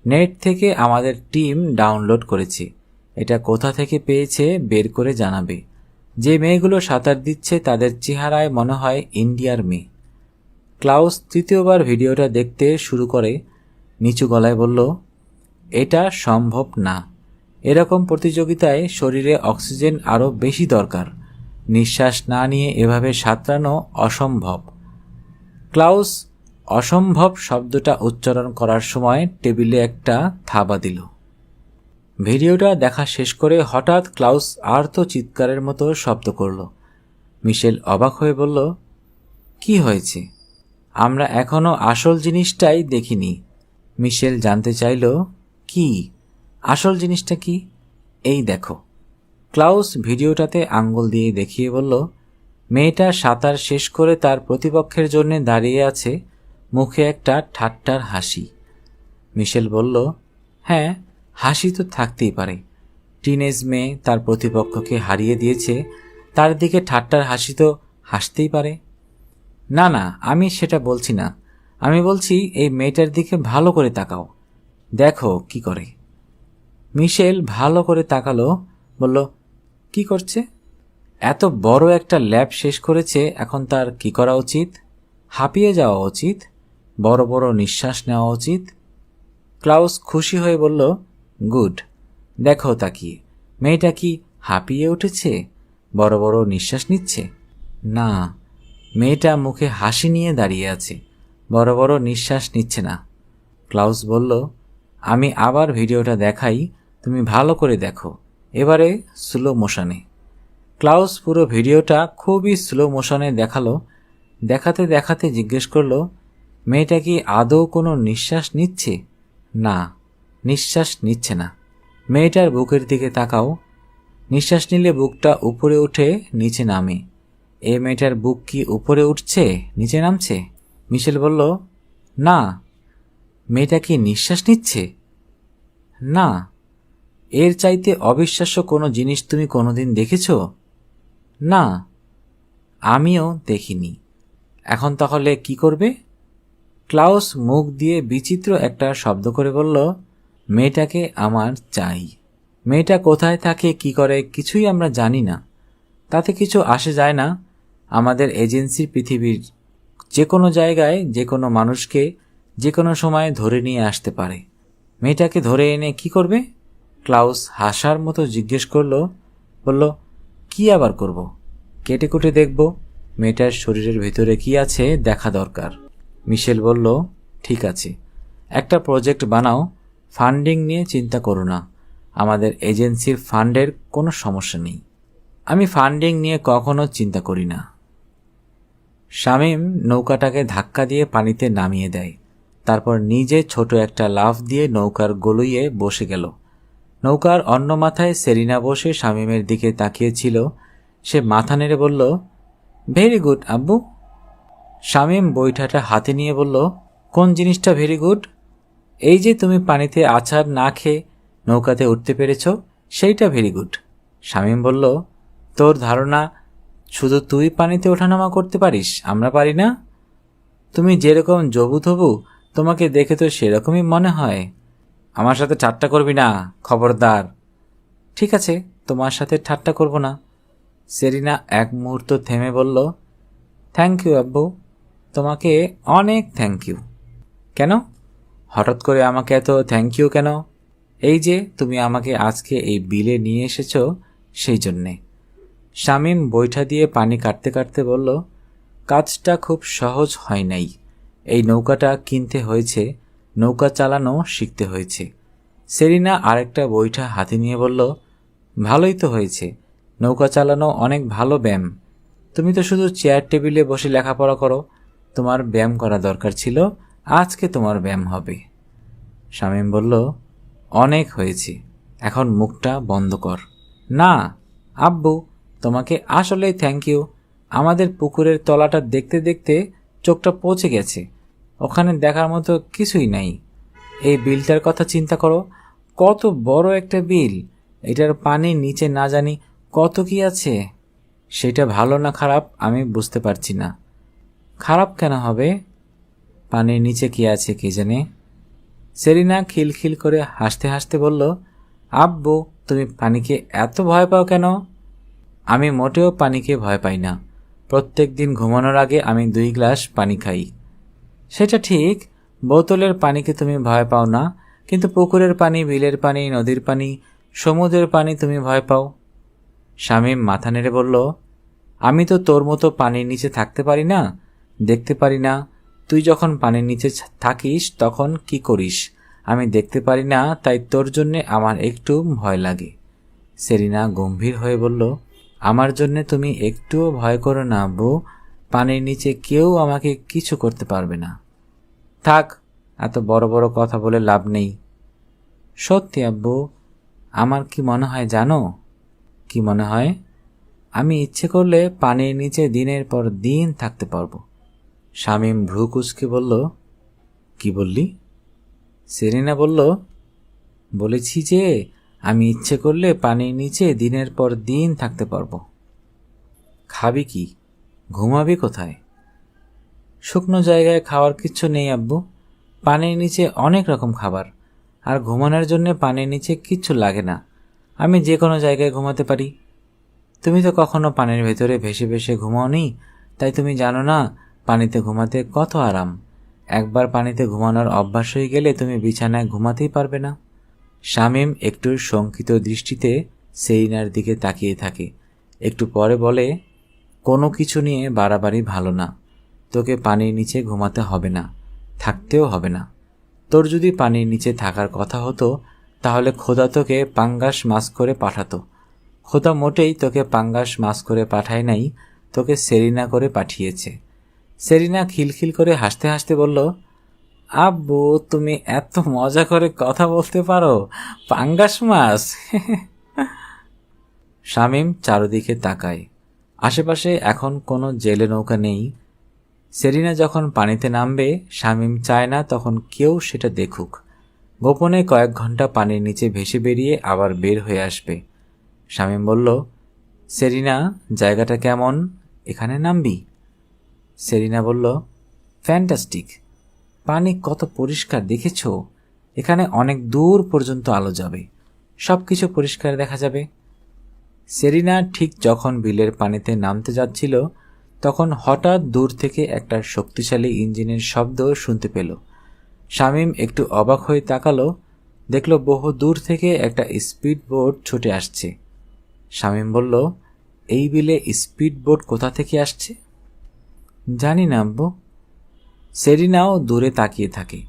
A: নেট থেকে আমাদের টিম ডাউনলোড করেছে। এটা কোথা থেকে পেয়েছে বের করে জানাবে। যে মেয়েগুলো সাঁতার দিচ্ছে তাদের চেহারায় মনে হয় ইন্ডিয়ার মেয়ে। ক্লাউস তৃতীয়বার ভিডিওটা দেখতে শুরু করে নিচু গলায় বলল, এটা সম্ভব না। এরকম প্রতিযোগিতায় শরীরে অক্সিজেন আরও বেশি দরকার। নিঃশ্বাস না নিয়ে এভাবে সাঁতরানো অসম্ভব। ক্লাউস অসম্ভব শব্দটা উচ্চারণ করার সময় টেবিলে একটা থাবা দিল। ভিডিওটা দেখা শেষ করে হঠাৎ ক্লাউস আর্ত চিৎকারের মতো শব্দ করল। মিশেল অবাক হয়ে বলল, কি হয়েছে? আমরা এখনো আসল জিনিসটাই দেখিনি। মিশেল জানতে চাইল, কি আসল জিনিসটা? কি? এই দেখো। ক্লাউস ভিডিওটাতে আঙ্গুল দিয়ে দেখিয়ে বলল, মেয়েটা সাঁতার শেষ করে তার প্রতিপক্ষের জন্য দাঁড়িয়ে আছে, মুখে একটা ঠাট্টার হাসি। মিশেল বলল, হ্যাঁ, হাসি তো থাকতেই পারে। টিনেজ মেয়ে তার প্রতিপক্ষকে হারিয়ে দিয়েছে, তার দিকে ঠাট্টার হাসি তো হাসতেই পারে। না না, আমি সেটা বলছি না। আমি বলছি এই মেয়েটার দিকে ভালো করে তাকাও, দেখো কি করে। মিশেল ভালো করে তাকালো, বলল, কি করছে? এত বড় একটা ল্যাব শেষ করেছে, এখন তার কি করা উচিত? হাঁপিয়ে যাওয়া উচিত, বড় বড় নিঃশ্বাস নেওয়া উচিত। ক্লাউস খুশি হয়ে বলল, গুড। দেখো তাকিয়ে, মেয়েটা কি হাঁপিয়ে উঠেছে, বড় বড় নিঃশ্বাস নিচ্ছে? না, মেয়েটা মুখে হাসি নিয়ে দাঁড়িয়ে আছে, বড় বড় নিঃশ্বাস নিচ্ছে না। ক্লাউস বলল, আমি আবার ভিডিওটা দেখাই, তুমি ভালো করে দেখো, এবারে স্লো মোশনে। ক্লাউস পুরো ভিডিওটা খুবই স্লো মোশনে দেখালো। দেখাতে দেখাতে জিজ্ঞেস করলো, মেয়েটা কি আদৌ কোনো নিঃশ্বাস নিচ্ছে? না, নিঃশ্বাস নিচ্ছে না। মেয়েটার বুকের দিকে তাকাও, নিঃশ্বাস নিলে বুকটা উপরে উঠে নিচে নামে। এ মেয়েটার বুক কি উপরে উঠছে নিচে নামছে? মিশেল বলল, না। মেয়েটা কি নিঃশ্বাস নিচ্ছে? না। এর চাইতে অবিশ্বাস্য কোনো জিনিস তুমি কোনোদিন দেখেছ? না, আমিও দেখিনি। এখন তাহলে কি করবে? ক্লাউস মুখ দিয়ে বিচিত্র একটা শব্দ করে বলল, মেয়েটাকে আমার চাই। মেয়েটা কোথায় থাকে, কি করে, কিছুই আমরা জানি না। তাতে কিছু আসে যায় না। আমাদের এজেন্সি পৃথিবীর যে কোনো জায়গায় যে কোনো মানুষকে যে কোনো সময় ধরে নিয়ে আসতে পারে। মেয়েটাকে ধরে এনে কি করবে? ক্লাউস হাসার মতো জিজ্ঞেস করলো। বলল, কি আবার করব? কেটে কুটে দেখব। মেয়েটার শরীরের ভিতরে কি আছে দেখা দরকার। মিশেল বলল, ঠিক আছে, একটা প্রজেক্ট বানাও। ফান্ডিং নিয়ে চিন্তা করো না, আমাদের এজেন্সির ফান্ডের কোনো সমস্যা নেই। আমি ফান্ডিং নিয়ে কখনো চিন্তা করি না। শামীম নৌকাটাকে ধাক্কা দিয়ে পানিতে নামিয়ে দেয়। তারপর নিজে ছোট একটা লাফ দিয়ে নৌকার গলুইয়ে বসে গেল। নৌকার অন্য মাথায় সেরিনা বসে শামীমের দিকে তাকিয়েছিল। সে মাথা নেড়ে বলল, ভেরি গুড আব্বু। শামীম বৈঠাটা হাতে নিয়ে বলল, কোন জিনিসটা ভেরি গুড? এই যে তুমি পানিতে আছাড় না খেয়ে নৌকাতে উঠতে পেরেছ, সেইটা ভেরি গুড। শামীম বলল, তোর ধারণা শুধু তুই পানিতে ওঠানামা করতে পারিস, আমরা পারি না? তুমি যেরকম জবুথবু, তোমাকে দেখে তো সেরকমই মনে হয়। আমার সাথে ঠাট্টা করবি না, খবরদার। ঠিক আছে, তোমার সাথে ঠাট্টা করব না। সেরিনা এক মুহূর্ত থেমে বলল, থ্যাংক ইউ আব্বু, তোমাকে অনেক থ্যাংক ইউ। কেন হঠাৎ করে আমাকে এত থ্যাংক ইউ কেন? এই যে তুমি আমাকে আজকে এই বিলে নিয়ে এসেছো, সেই জন্যে। শামীম বৈঠা দিয়ে পানি কাটতে কাটতে বলল, কাজটা খুব সহজ হয় নাই। এই নৌকাটা কিনতে হয়েছে, নৌকা চালানো শিখতে হয়েছে। সেরিনা আরেকটা বৈঠা হাতে নিয়ে বলল, ভালোই তো হয়েছে, নৌকা চালানো অনেক ভালো ব্যায়াম। তুমি তো শুধু চেয়ার টেবিলে বসে লেখাপড়া করো, তোমার ব্যায়াম করা দরকার ছিল, আজকে তোমার ব্যায়াম হবে। শামীম বলল, অনেক হয়েছে, এখন মুখটা বন্ধ কর। না আব্বু, তোমাকে আসলেই থ্যাংক ইউ। আমাদের পুকুরের তলাটা দেখতে দেখতে চোখটা পচে গেছে, ওখানে দেখার মতো কিছুই নাই। এই বিলটার কথা চিন্তা করো, কত বড় একটা বিল। এটার পানি নিচে না জানি কত কি আছে। সেটা ভালো না খারাপ আমি বুঝতে পারছি না। খারাপ কেন হবে? পানির নিচে কি আছে কে জানে। সেরিনা খিলখিল করে হাসতে হাসতে বলল, আব্বু, তুমি পানিকে এত ভয় পাও কেন? আমি মোটেও পানিকে ভয় পাই না। প্রত্যেক দিন ঘুমানোর আগে আমি 2 গ্লাস পানি খাই। সেটা ঠিক, বোতলের পানিকে তুমি ভয় পাও না, কিন্তু পুকুরের পানি, বিলের পানি, নদীর পানি, সমুদ্রের পানি তুমি ভয় পাও। শামীম মাথা নেড়ে বলল, আমি তো তোর মতো পানির নিচে থাকতে পারি না, দেখতে পারি না। তুই যখন পানির নিচে থাকিস তখন কি করিস আমি দেখতে পারি না, তাই তোর জন্যে আমার একটু ভয় লাগে। সেরিনা গম্ভীর হয়ে বলল, আমার জন্যে তুমি একটুও ভয় করো না আব্বু, পানির নিচে কেউ আমাকে কিছু করতে পারবে না। থাক, এত বড় বড় কথা বলে লাভ নেই। সত্যি আব্বু, আমার কি মনে হয় জানো? কি মনে হয়? আমি ইচ্ছে করলে পানির নিচে দিনের পর দিন থাকতে পারবো। শামীম ভ্রু কুঁচকে বলল, কি বললি? সেরিনা বলল, বলেছি যে আমি ইচ্ছে করলে পানির নিচে দিনের পর দিন থাকতে পারবো। খাবি কি? ঘুমাবি কোথায়? শুকনো জায়গায় খাওয়ার কিচ্ছু নেই আব্বু, পানির নিচে অনেক রকম খাবার, আর ঘুমানোর জন্য পানির নিচে কিচ্ছু লাগে না। আমি যে কোনো জায়গায় ঘুমাতে পারি। তুমি তো কখনো পানির ভেতরে ভেসে ভেসে ঘুমাওনি, তাই তুমি জানো না পানিতে ঘুমাতে কত আরাম। একবার পানিতে ঘুমানোর অভ্যাস হয়ে গেলে তুমি বিছানায় ঘুমাতেই পারবে না। শামীম একটু শঙ্কিত দৃষ্টিতে সেরিনার দিকে তাকিয়ে থাকে। একটু পরে বলে, কোনো কিছু নিয়ে বাড়াবাড়ি ভালো না। তোকে পানির নিচে ঘুমাতে হবে না, থাকতেও হবে না। তোর যদি পানির নিচে থাকার কথা হতো তাহলে খোদা তোকে পাঙ্গাস মাছ করে পাঠাতো। খোদা মোটেই তোকে পাঙ্গাস মাছ করে পাঠায় নাই, তোকে সেরিনা করে পাঠিয়েছে। সেরিনা খিলখিল করে হাসতে হাসতে বলল, আব্বু, তুমি এত মজা করে কথা বলতে পারো, পাঙ্গাস মাছ। শামীম চারদিকে তাকায়। আশেপাশে এখন কোনো জেলে নৌকা নেই। সেরিনা যখন পানিতে নামবে শামীম চায় না তখন কেউ সেটা দেখুক। গোপনে কয়েক ঘন্টা পানির নিচে ভেসে বেরিয়ে আবার বের হয়ে আসবে। শামীম বলল, সেরিনা, জায়গাটা কেমন, এখানে নামবি? সেরিনা বলল, ফ্যান্টাস্টিক, পানি কত পরিষ্কার দেখেছ? এখানে অনেক দূর পর্যন্ত আলো যাবে, সব কিছু পরিষ্কার দেখা যাবে। সেরিনা ঠিক যখন বিলের পানিতে নামতে যাচ্ছিল তখন হঠাৎ দূর থেকে একটা শক্তিশালী ইঞ্জিনের শব্দ শুনতে পেল। শামীম একটু অবাক হয়ে তাকালো। দেখলো বহু দূর থেকে একটা স্পিড বোট ছুটে আসছে। শামীম বলল, এই বিলে স্পিড বোট কোথা থেকে আসছে? জানি না আব্বু। সেরিনাও দূরে তাকিয়ে থাকে।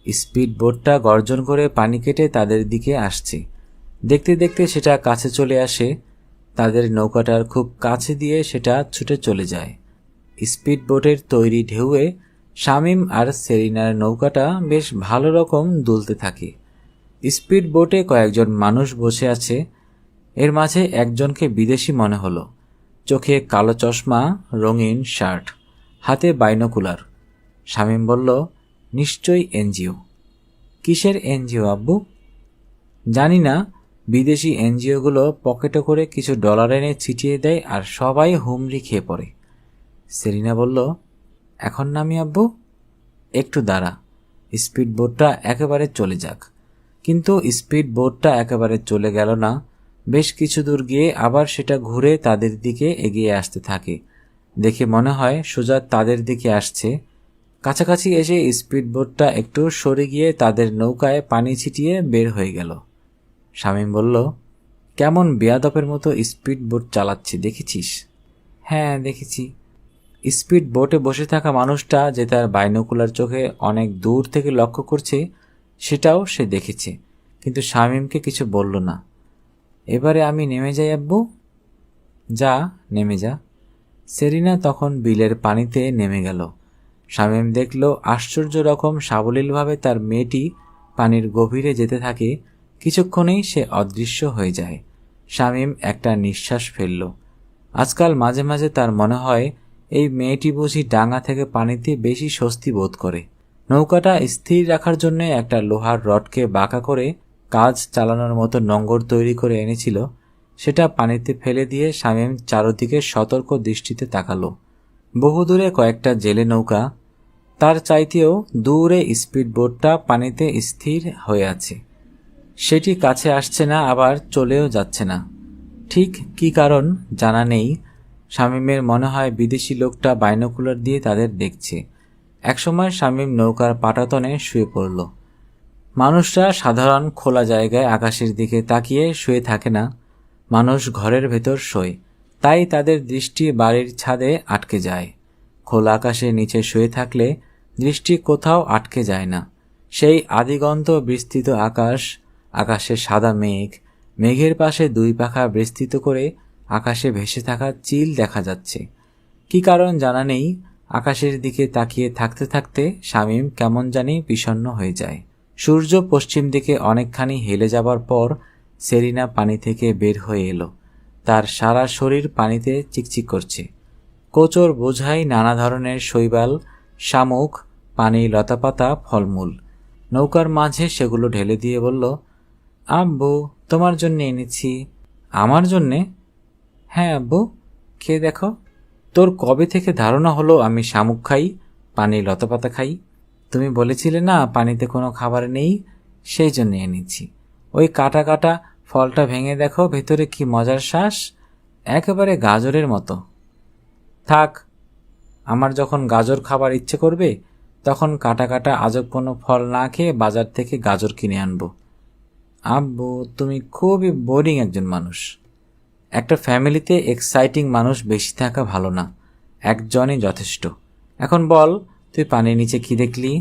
A: স্পিড বোটটা গর্জন করে পানি কেটে তাদের দিকে আসছে। দেখতে দেখতে সেটা কাছে চলে আসে। তাদের নৌকাটার খুব কাছে দিয়ে সেটা ছুটে চলে যায়। স্পিড বোটের তৈরি ঢেউয়ে শামীম আর সেরিনার নৌকাটা বেশ ভালো রকম দুলতে থাকে। স্পিড বোটে কয়েকজন মানুষ বসে আছে। এর মাঝে একজনকে বিদেশি মনে হলো। চোখে কালো চশমা, রঙিন শার্ট, হাতে বাইনোকুলার। শামীম বলল, নিশ্চয়ই এনজিও। কিসের এনজিও আব্বু? জানি না। বিদেশি এনজিওগুলো পকেটে করে কিছু ডলার এনে ছিটিয়ে দেয় আর সবাই হুমড়ি খেয়ে পড়ে। সেরিনা বলল, এখন নামি আব্বু? একটু দাঁড়া, স্পিড বোটটা একেবারে চলে যাক। কিন্তু স্পিড বোটটা একেবারে চলে গেল না। বেশ কিছু দূর গিয়ে আবার সেটা ঘুরে তাদের দিকে এগিয়ে আসতে থাকে। দেখে মনে হয় সোজা তাদের দিকে আসছে। কাছাকাছি এসে স্পিড বোটটা একটু সরে গিয়ে তাদের নৌকায় পানি ছিটিয়ে বের হয়ে গেল। শামীম বলল, কেমন বেয়াদপের মতো স্পিড বোট চালাচ্ছে দেখেছিস? হ্যাঁ, দেখেছি। স্পিড বোটে বসে থাকা মানুষটা যে তার বাইনোকুলার চোখে অনেক দূর থেকে লক্ষ্য করছে সেটাও সে দেখেছে, কিন্তু শামীমকে কিছু বলল না। এবারে আমি নেমে যাই আব্বু? যা, নেমে যা। সেরিনা তখন বিলের পানিতে নেমে গেল। শামীম দেখল আশ্চর্য রকম সাবলীলভাবে তার মেয়েটি পানির গভীরে যেতে থাকে। কিছুক্ষণেই সে অদৃশ্য হয়ে যায়। শামীম একটা নিঃশ্বাস ফেলল। আজকাল মাঝে মাঝে তার মনে হয় এই মেয়েটি বুঝি ডাঙা থেকে পানিতে বেশি স্বস্তি বোধ করে। নৌকাটা স্থির রাখার জন্য একটা লোহার রডকে বাঁকা করে কাজ চালানোর মতো নোঙর তৈরি করে এনেছিল। সেটা পানিতে ফেলে দিয়ে শামীম চারদিকে সতর্ক দৃষ্টিতে তাকালো। বহুদূরে কয়েকটা জেলে নৌকা, তার চাইতেও দূরে স্পিড বোটটা পানিতে স্থির হয়ে আছে। সেটি কাছে আসছে না, আবার চলেও যাচ্ছে না। ঠিক কী কারণ জানা নেই। শামীমের মনে হয় বিদেশি লোকটা বাইনোকুলার দিয়ে তাদের দেখছে। একসময় শামীম নৌকার পাটাতনে শুয়ে পড়ল। মানুষরা সাধারণ খোলা জায়গায় আকাশের দিকে তাকিয়ে শুয়ে থাকে না। মানুষ ঘরের ভেতর শোয়, তাই তাদের দৃষ্টি বাড়ির ছাদে আটকে যায়। খোলা আকাশের নিচে শুয়ে থাকলে দৃষ্টি কোথাও আটকে যায় না। সেই আদিগন্ত বিস্তৃত আকাশ, আকাশে সাদা মেঘ, মেঘের পাশে দুই পাখা বিস্তৃত করে আকাশে ভেসে থাকা চিল দেখা যাচ্ছে। কি কারণ জানা নেই, আকাশের দিকে তাকিয়ে থাকতে থাকতে শামীম কেমন জানি বিষণ্ণ হয়ে যায়। সূর্য পশ্চিম দিকে অনেকখানি হেলে যাবার পর সেরিনা পানি থেকে বের হয়ে এলো। তার সারা শরীর পানিতে চিকচিক করছে। কোচর বোঝাই নানা ধরনের শৈবাল, শামুক, পানি, লতাপাতা, ফলমূল। নৌকার মাঝে সেগুলো ঢেলে দিয়ে বলল, আব্বু, তোমার জন্য এনেছি। আমার জন্যে? হ্যাঁ আব্বু, খেয়ে দেখো। তোর কবে থেকে ধারণা হলো আমি শামুক খাই, পানি, লতাপাতা খাই? তুমি বলেছিলে না পানিতে কোনো খাবার নেই, সেই জন্য এনেছি। ওই কাটা কাটা ফলটা ভেঙে দেখো, ভেতরে কি মজার শ্বাস, একেবারে গাজরের মতো। থাক, আমার যখন গাজর খাবার ইচ্ছে করবে তখন কাটা কাটা আজব কোনো ফল না খেয়ে বাজার থেকে গাজর কিনে আনবো। আব্বু, তুমি খুবই বোরিং একজন মানুষ। একটা ফ্যামিলিতে এক্সাইটিং মানুষ বেশি থাকা ভালো না, একজনই যথেষ্ট। এখন বল, তুই পানির নিচে কি দেখলি?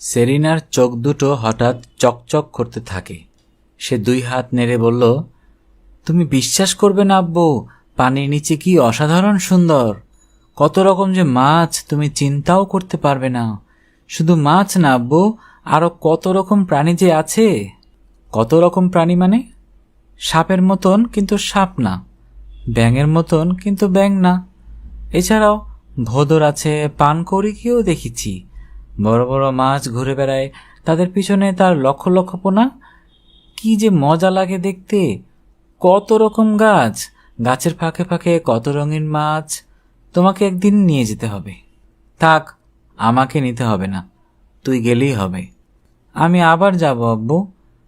A: সেরিনার চোখ দুটো হঠাৎ চকচক করতে থাকে। সে দুই হাত নেড়ে বলল, তুমি বিশ্বাস করবে না আব্বু, পানির নিচে কি অসাধারণ সুন্দর। কত রকম যে মাছ তুমি চিন্তাও করতে পারবে না। শুধু মাছ না আব্বু, আরো কত রকম প্রাণী যে আছে। কত রকম প্রাণী মানে? সাপের মতন কিন্তু সাপ না, ব্যাঙের মতন কিন্তু ব্যাঙ না। এছাড়াও ভোদর আছে, পানকৌড়িকেও দেখেছি। বড় বড় মাছ ঘুরে বেড়ায়, তাদের পিছনে তার লক্ষ লক্ষ পোনা। কি যে মজা লাগে দেখতে। কত রকম গাছ, গাছের ফাঁকে ফাঁকে কত রঙিন মাছ। তোমাকে একদিন নিয়ে যেতে হবে। থাক, আমাকে নিতে হবে না, তুই গেলেই হবে। আমি আবার যাব আব্বু,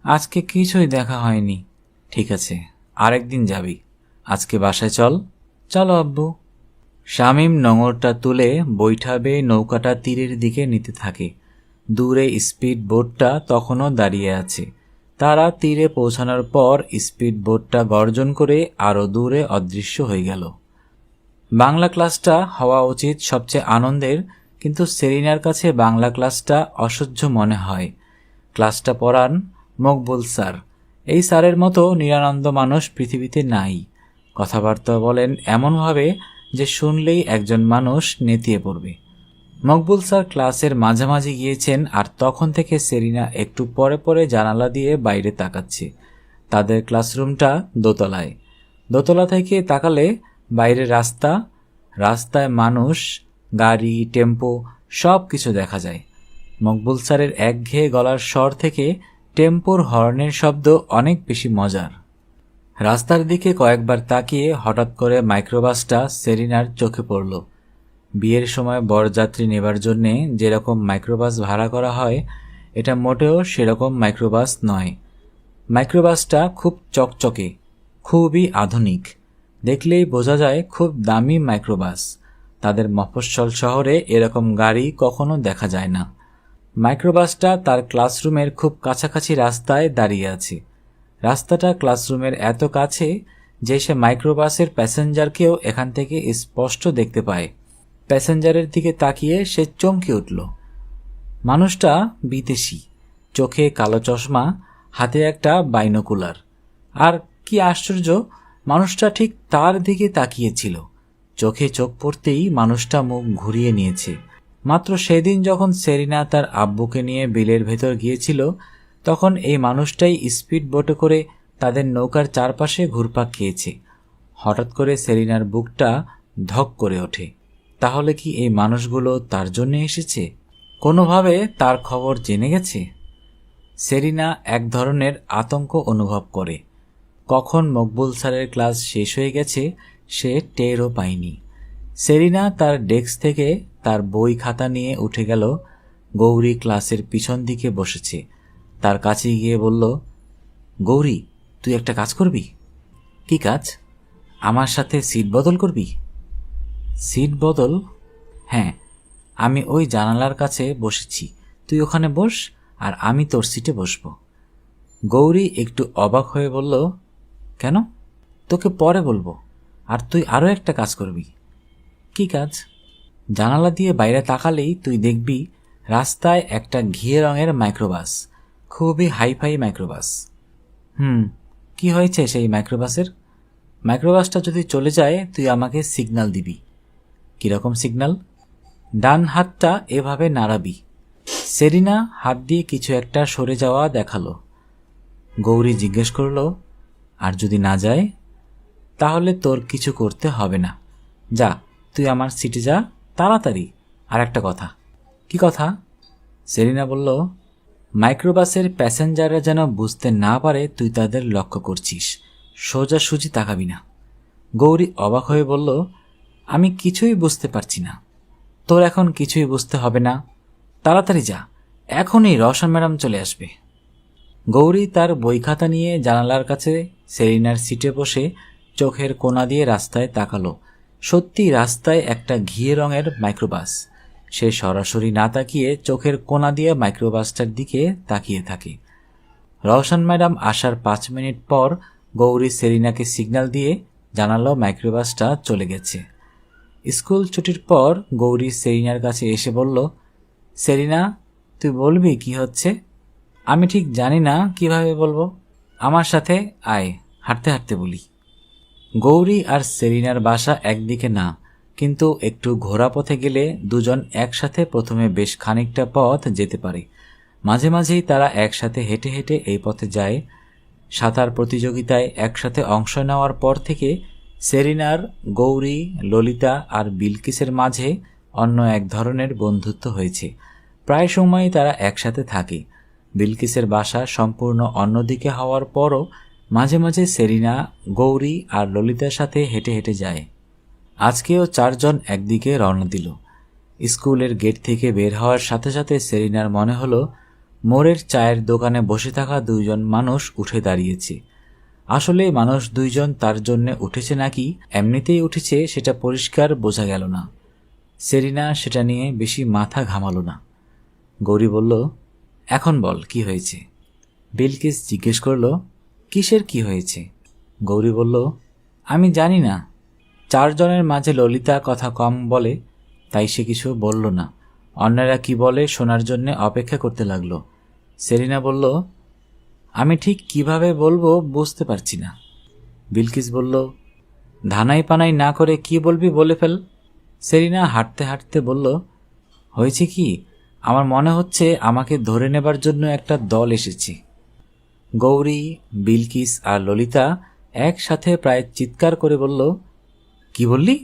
A: আজকে কিছুই দেখা হয়নি। ঠিক আছে, আরেকদিন যাবি। আজকে বাসায় চল। চলো আব্বু। শামীম নোঙরটা তুলে বৈঠা বেয়ে নৌকাটা তীরের দিকে নিতে থাকে। দূরে স্পিড বোটটা তখনও দাঁড়িয়ে আছে। তারা তীরে পৌঁছানোর পর স্পিড বোটটা গর্জন করে আরও দূরে অদৃশ্য হয়ে গেল। বাংলা ক্লাসটা হওয়া উচিত সবচেয়ে আনন্দের, কিন্তু সেরিনার কাছে বাংলা ক্লাসটা অসহ্য মনে হয়। ক্লাসটা পড়ান মকবুল স্যার। এই স্যারের মতো নিরানন্দ মানুষ পৃথিবীতে নাই। কথাবার্তা বলেন এমনভাবে যে শুনলেই একজন মানুষ নেতিয়ে পড়বে। মকবুল স্যার ক্লাসের মাঝামাঝি গিয়েছেন, আর তখন থেকে সেরিনা একটু পরে পরে জানালা দিয়ে বাইরে তাকাচ্ছে। তাদের ক্লাসরুমটা দোতলায়। দোতলা থেকে তাকালে বাইরে রাস্তা, রাস্তায় মানুষ, গাড়ি, টেম্পো সব কিছু দেখা যায়। মকবুল স্যারের একঘেয়ে গলার স্বর থেকে টেম্পোর হর্নের শব্দ অনেক বেশি মজার। রাস্তার দিকে কয়েকবার তাকিয়ে হঠাৎ করে মাইক্রোবাসটা সেরিনার চোখে পড়ল। বিয়ের সময় বরযাত্রী নেবার জন্যে যেরকম মাইক্রোবাস ভাড়া করা হয়, এটা মোটেও সেরকম মাইক্রোবাস নয়। মাইক্রোবাসটা খুব চকচকে, খুবই আধুনিক। দেখলেই বোঝা যায় খুব দামি মাইক্রোবাস। তাদের মফস্বল শহরে এরকম গাড়ি কখনো দেখা যায় না। মাইক্রোবাসটা তার ক্লাসরুমের খুব কাছাকাছি রাস্তায় দাঁড়িয়ে আছে। রাস্তাটা ক্লাসরুমের এত কাছে যে সে মাইক্রোবাসের প্যাসেঞ্জারকেও এখান থেকে স্পষ্ট দেখতে পায়। প্যাসেঞ্জারের দিকে তাকিয়ে সে চমকে উঠল। মানুষটা বিদেশি, চোখে কালো চশমা, হাতে একটা বাইনোকুলার। আর কি আশ্চর্য, মানুষটা ঠিক তার দিকে তাকিয়েছিল। চোখে চোখ পড়তেই মানুষটা মুখ ঘুরিয়ে নিয়েছে। মাত্র সেদিন যখন সেরিনা তার আব্বুকে নিয়ে বিলের ভেতর গিয়েছিল, তখন এই মানুষটাই স্পিড বোটে করে তাদের নৌকার চারপাশে ঘুরপাক খেয়েছে। হঠাৎ করে সেরিনার বুকটা ধক করে ওঠে। তাহলে কি এই মানুষগুলো তার জন্য এসেছে? কোনোভাবে তার খবর জেনে গেছে? সেরিনা এক ধরনের আতঙ্ক অনুভব করে। কখন মকবুল স্যারের ক্লাস শেষ হয়ে গেছে সে টেরও পায়নি। সেরিনা তার ডেস্ক থেকে তার বই খাতা নিয়ে উঠে গেল। গৌরী ক্লাসের পিছন দিকে বসেছে। তার কাছে গিয়ে বলল, গৌরী, তুই একটা কাজ করবি? কি কাজ? আমার সাথে সিট বদল করবি? সিট বদল? হ্যাঁ, আমি ওই জানালার কাছে বসেছি, তুই ওখানে বস আর আমি তোর সিটে বসব। গৌরী একটু অবাক হয়ে বলল, কেন? তোকে পরে বলবো। আর তুই আরও একটা কাজ করবি। কি কাজ? জানালা দিয়ে বাইরে তাকালেই তুই দেখবি রাস্তায় একটা ঘিয়ে রঙের মাইক্রোবাস, খুবই হাইফাই মাইক্রোবাস। কি হয়েছে সেই মাইক্রোবাসের? মাইক্রোবাসটা যদি চলে যায় তুই আমাকে সিগন্যাল দিবি। কিরকম সিগন্যাল? ডান হাতটা এভাবে নাড়াবি। সেরিনা হাত দিয়ে কিছু একটা সরে যাওয়া দেখালো। গৌরী জিজ্ঞেস করল, আর যদি না যায়? তাহলে তোর কিছু করতে হবে না। যা, তুই আমার সিটে যা তাড়াতাড়ি। আর একটা কথা। কি কথা? সেরিনা বলল, মাইক্রোবাসের প্যাসেঞ্জাররা যেন বুঝতে না পারে তুই তাদের লক্ষ্য করছিস। সোজাসুজি তাকাবি না। গৌরী অবাক হয়ে বলল, আমি কিছুই বুঝতে পারছি না। তোর এখন কিছুই বুঝতে হবে না, তাড়াতাড়ি যা, এখনই রওশন ম্যাডাম চলে আসবে। গৌরী তার বই খাতা নিয়ে জানালার কাছে সেরিনার সিটে বসে চোখের কোণা দিয়ে রাস্তায় তাকালো। সত্যি রাস্তায় একটা ঘিয়ে রঙের মাইক্রোবাস। সে সরাসরি না তাকিয়ে চোখের কোণা দিয়ে মাইক্রোবাসটার দিকে তাকিয়ে থাকে। রওশন ম্যাডাম আসার 5 মিনিট পর গৌরী সেরিনাকে সিগন্যাল দিয়ে জানালো মাইক্রোবাসটা চলে গেছে। স্কুল ছুটির পর গৌরী সেরিনার কাছে এসে বলল, সেরিনা, তুই বলবি কি হচ্ছে? আমি ঠিক জানি না কিভাবে বলবো। আমার সাথে আয়, হাঁটতে হাঁটতে বলি। গৌরী আর সেরিনার বাসা একদিকে না, কিন্তু একটু ঘোরা পথে গেলে দুজন একসাথে প্রথমে বেশ খানিকটা পথ যেতে পারে। মাঝে মাঝেই তারা একসাথে হেঁটে হেঁটে এই পথে যায়। সাঁতার প্রতিযোগিতায় একসাথে অংশ নেওয়ার পর থেকে সেরিনার, গৌরী, ললিতা আর বিলকিসের মাঝে অন্য এক ধরনের বন্ধুত্ব হয়েছে। প্রায় সময়ই তারা একসাথে থাকে। বিলকিসের বাসা সম্পূর্ণ অন্যদিকে হওয়ার পরও মাঝে মাঝে সেরিনা, গৌরী আর ললিতার সাথে হেঁটে হেঁটে যায়। আজকেও 4 জন একদিকে রওনা দিল। স্কুলের গেট থেকে বের হওয়ার সাথে সাথে সেরিনার মনে হলো মোড়ের চায়ের দোকানে বসে থাকা 2 জন মানুষ উঠে দাঁড়িয়েছে। আসলে মানুষ 2 জন তার জন্য উঠেছে নাকি এমনিতেই উঠেছে সেটা পরিষ্কার বোঝা গেল না। সেরিনা সেটা নিয়ে বেশি মাথা ঘামালো না। গৌরী বলল, এখন বল কি হয়েছে? বিলকিস জিজ্ঞেস করল, কিসের কি হয়েছে? গৌরী বলল, আমি জানি না। 4 জনের মাঝে ললিতা কথা কম বলে, তাই সে কিছু বলল না। অন্যরা কি বলে শোনার জন্য অপেক্ষা করতে লাগলো। সেলিনা বলল, আমি ঠিক কিভাবে বলবো বুঝতে পারছি না। বিলকিস বলল, ধানাই পানাই না করে কি বলবি বলে ফেল। সেলিনা হাঁটতে হাঁটতে বলল, হয়েছে কি, আমার মনে হচ্ছে আমাকে ধরে নেবার জন্য একটা দল এসেছে। গৌরী, বিলকিস আর ললিতা একসাথে প্রায় চিৎকার করে বলল, কি বললি?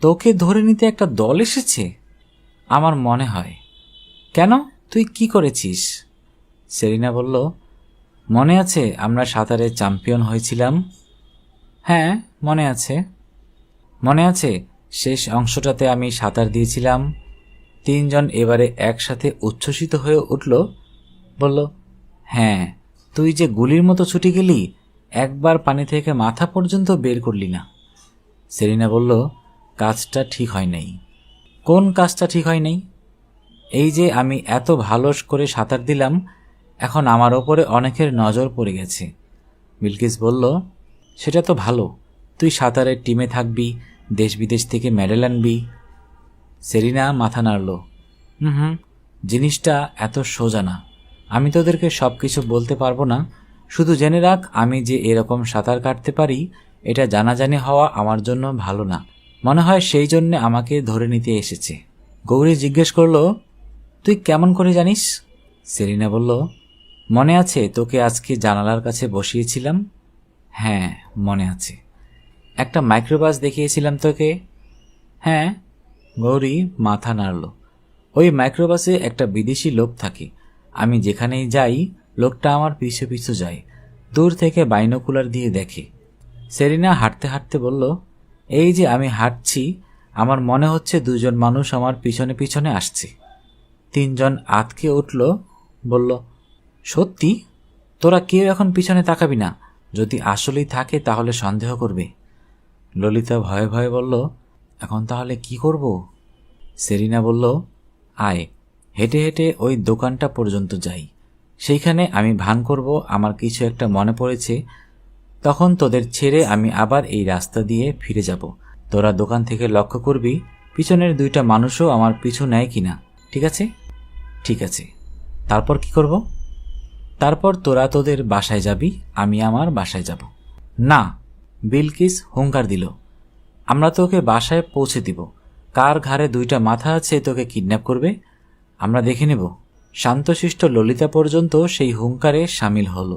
A: তোকে ধরে নিতে একটা দল এসেছে? আমার মনে হয়। কেন, তুই কি করেছিস? সেলিনা বলল, মনে আছে আমরা সাঁতারে চ্যাম্পিয়ন হয়েছিলাম? হ্যাঁ, মনে আছে। মনে আছে শেষ অংশটাতে আমি সাঁতার দিয়েছিলাম? 3 জন এবারে একসাথে উচ্ছ্বসিত হয়ে উঠল। বলল, হ্যাঁ, তুই যে গুলির মতো ছুটে গেলি, একবার পানি থেকে মাথা পর্যন্ত বের করলি না। সেলিনা বলল, কাজটা ঠিক হয় নাই। কোন কাজটা ঠিক হয় নাই? এই যে আমি এত ভালো করে সাঁতার দিলাম, এখন আমার ওপরে অনেকের নজর পড়ে গেছে। বিলকিস বলল, সেটা তো ভালো, তুই সাঁতারের টিমে থাকবি, দেশ বিদেশ থেকে মেডেল আনবি। সেলিনা মাথা নাড়ল। হুম, জিনিসটা এত সোজা না। আমি তোদেরকে সব কিছু বলতে পারবো না। শুধু জেনে রাখ, আমি যে এরকম সাঁতার কাটতে পারি এটা জানাজানি হওয়া আমার জন্য ভালো না। মনে হয় সেই জন্যে আমাকে ধরে নিতে এসেছে। গৌরী জিজ্ঞেস করল, তুই কেমন করে জানিস? সেলিনা বলল, মনে আছে তোকে আজকে জানালার কাছে বসিয়েছিলাম? হ্যাঁ, মনে আছে। একটা মাইক্রোবাস দেখিয়েছিলাম তোকে? হ্যাঁ। গৌরী মাথা নাড়ল। ওই মাইক্রোবাসে একটা বিদেশি লোক থাকে। আমি যেখানেই যাই লোকটা আমার পিছু পিছু যায়, দূর থেকে বাইনোকুলার দিয়ে দেখে। সেলিনা হাঁটতে হাঁটতে বলল, এই যে আমি হাঁটছি, আমার মনে হচ্ছে 2 জন মানুষ আমার পিছনে পিছনে আসছে। 3 জন আঁতকে উঠল, বলল, সত্যি? তোরা কেউ এখন পিছনে তাকাবি না, যদি আসলেই থাকে তাহলে সন্দেহ করবে। ললিতা ভয়ে ভয়ে বলল, এখন তাহলে কি করব? সেলিনা বলল, আয়, হেঁটে হেঁটে ওই দোকানটা পর্যন্ত যাই। সেইখানে আমি ভান করব আমার কিছু একটা মনে পড়েছে, তখন তোদের ছেড়ে আমি আবার এই রাস্তা দিয়ে ফিরে যাব। তোরা দোকান থেকে লক্ষ্য করবি পিছনের 2টা মানুষও আমার পিছু নেয় কিনা। ঠিক আছে? ঠিক আছে। তারপর কি করব? তারপর তোরা তোদের বাসায় যাবি, আমি আমার বাসায় যাব। না, বিলকিস হুঙ্কার দিল, আমরা তোকে বাসায় পৌঁছে দিব। কার ঘাড়ে 2টা মাথা আছে তোকে কিডন্যাপ করবে আমরা দেখে নেব। শান্তশিষ্ট ললিতা পর্যন্ত সেই হুঙ্কারে সামিল হল।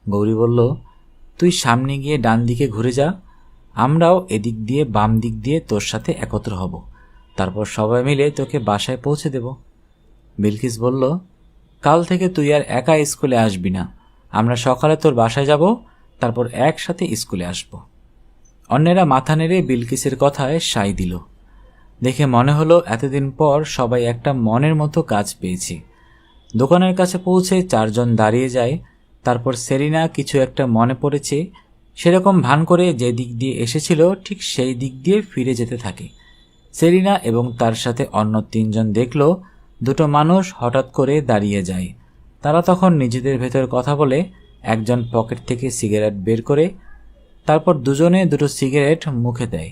A: গৌরী বলল, তুই সামনে গিয়ে ডান দিকে ঘুরে যা, আমরাও এদিক দিয়ে বাম দিক দিয়ে তোর সাথে একত্র হব, তারপর সবাই মিলে তোকে বাসায় পৌঁছে দেব। বিলকিস বলল, কাল থেকে তুই আর একা স্কুলে আসবি না, আমরা সকালে তোর বাসায় যাব, তারপর একসাথে স্কুলে আসব। অন্যেরা মাথা নেড়ে বিলকিসের কথায় সায় দিল। দেখে মনে হলো এতদিন পর সবাই একটা মনের মতো কাজ পেয়েছে। দোকানের কাছে পৌঁছে 4 জন দাঁড়িয়ে যায়। তারপর সেলিনা কিছু একটা মনে পড়েছে সেরকম ভান করে যে দিক দিয়ে এসেছিল ঠিক সেই দিক দিয়ে ফিরে যেতে থাকে। সেলিনা এবং তার সাথে অন্য 3 জন দেখল 2টো মানুষ হঠাৎ করে দাঁড়িয়ে যায়। তারা তখন নিজেদের ভেতর কথা বলে একজন পকেট থেকে সিগারেট বের করে, তারপর দুজনে 2টো সিগারেট মুখে দেয়।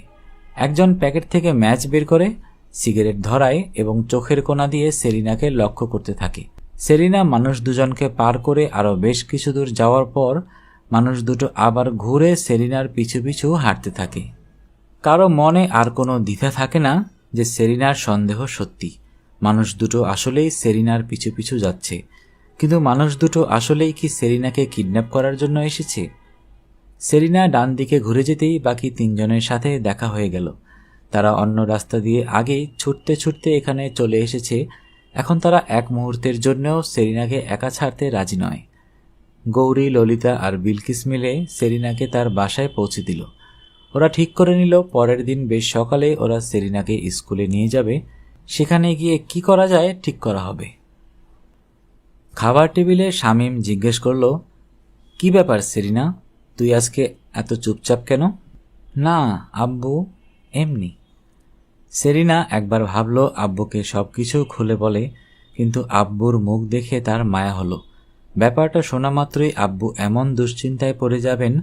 A: একজন প্যাকেট থেকে ম্যাচ বের করে সিগারেট ধরায় এবং চোখের কোণা দিয়ে সেলিনাকে লক্ষ্য করতে থাকে। সেলিনা মানুষ 2জনকে পার করে আরও বেশ কিছু দূর যাওয়ার পর মানুষ 2টো আবার ঘুরে সেলিনার পিছু পিছু হাঁটতে থাকে। কারো মনে আর কোনো দ্বিধা থাকে না যে সেলিনার সন্দেহ সত্যি, মানুষ 2টো আসলেই সেলিনার পিছু পিছু যাচ্ছে। কিন্তু মানুষ 2টো আসলেই কি সেলিনাকে কিডন্যাপ করার জন্য এসেছে? সেলিনা ডান দিকে ঘুরে যেতেই বাকি 3 জনের সাথে দেখা হয়ে গেল। তারা অন্য রাস্তা দিয়ে আগেই ছুটতে ছুটতে এখানে চলে এসেছে। এখন তারা এক মুহূর্তের জন্যও সেলিনাকে একা ছাড়তে রাজি নয়। গৌরী, ললিতা আর বিলকিস মিলে সেলিনাকে তার বাসায় পৌঁছে দিল। ওরা ঠিক করে নিল পরের দিন বেশ সকালে ওরা সেলিনাকে স্কুলে নিয়ে যাবে। সেখানে গিয়ে কি করা যায় ঠিক করা হবে। খাবার টেবিলে শামীম জিজ্ঞেস করল, কি ব্যাপার সেলিনা, তুই আজকে এত চুপচাপ কেন? না আব্বু, এমনি। সেলিনা একবার ভাবল আব্বুকে সবকিছু খুলে বলে, কিন্তু আব্বুর মুখ দেখে তার মায়া হলো। ব্যাপারটা শোনা মাত্রই আব্বু এমন দুশ্চিন্তায় পড়ে যাবেন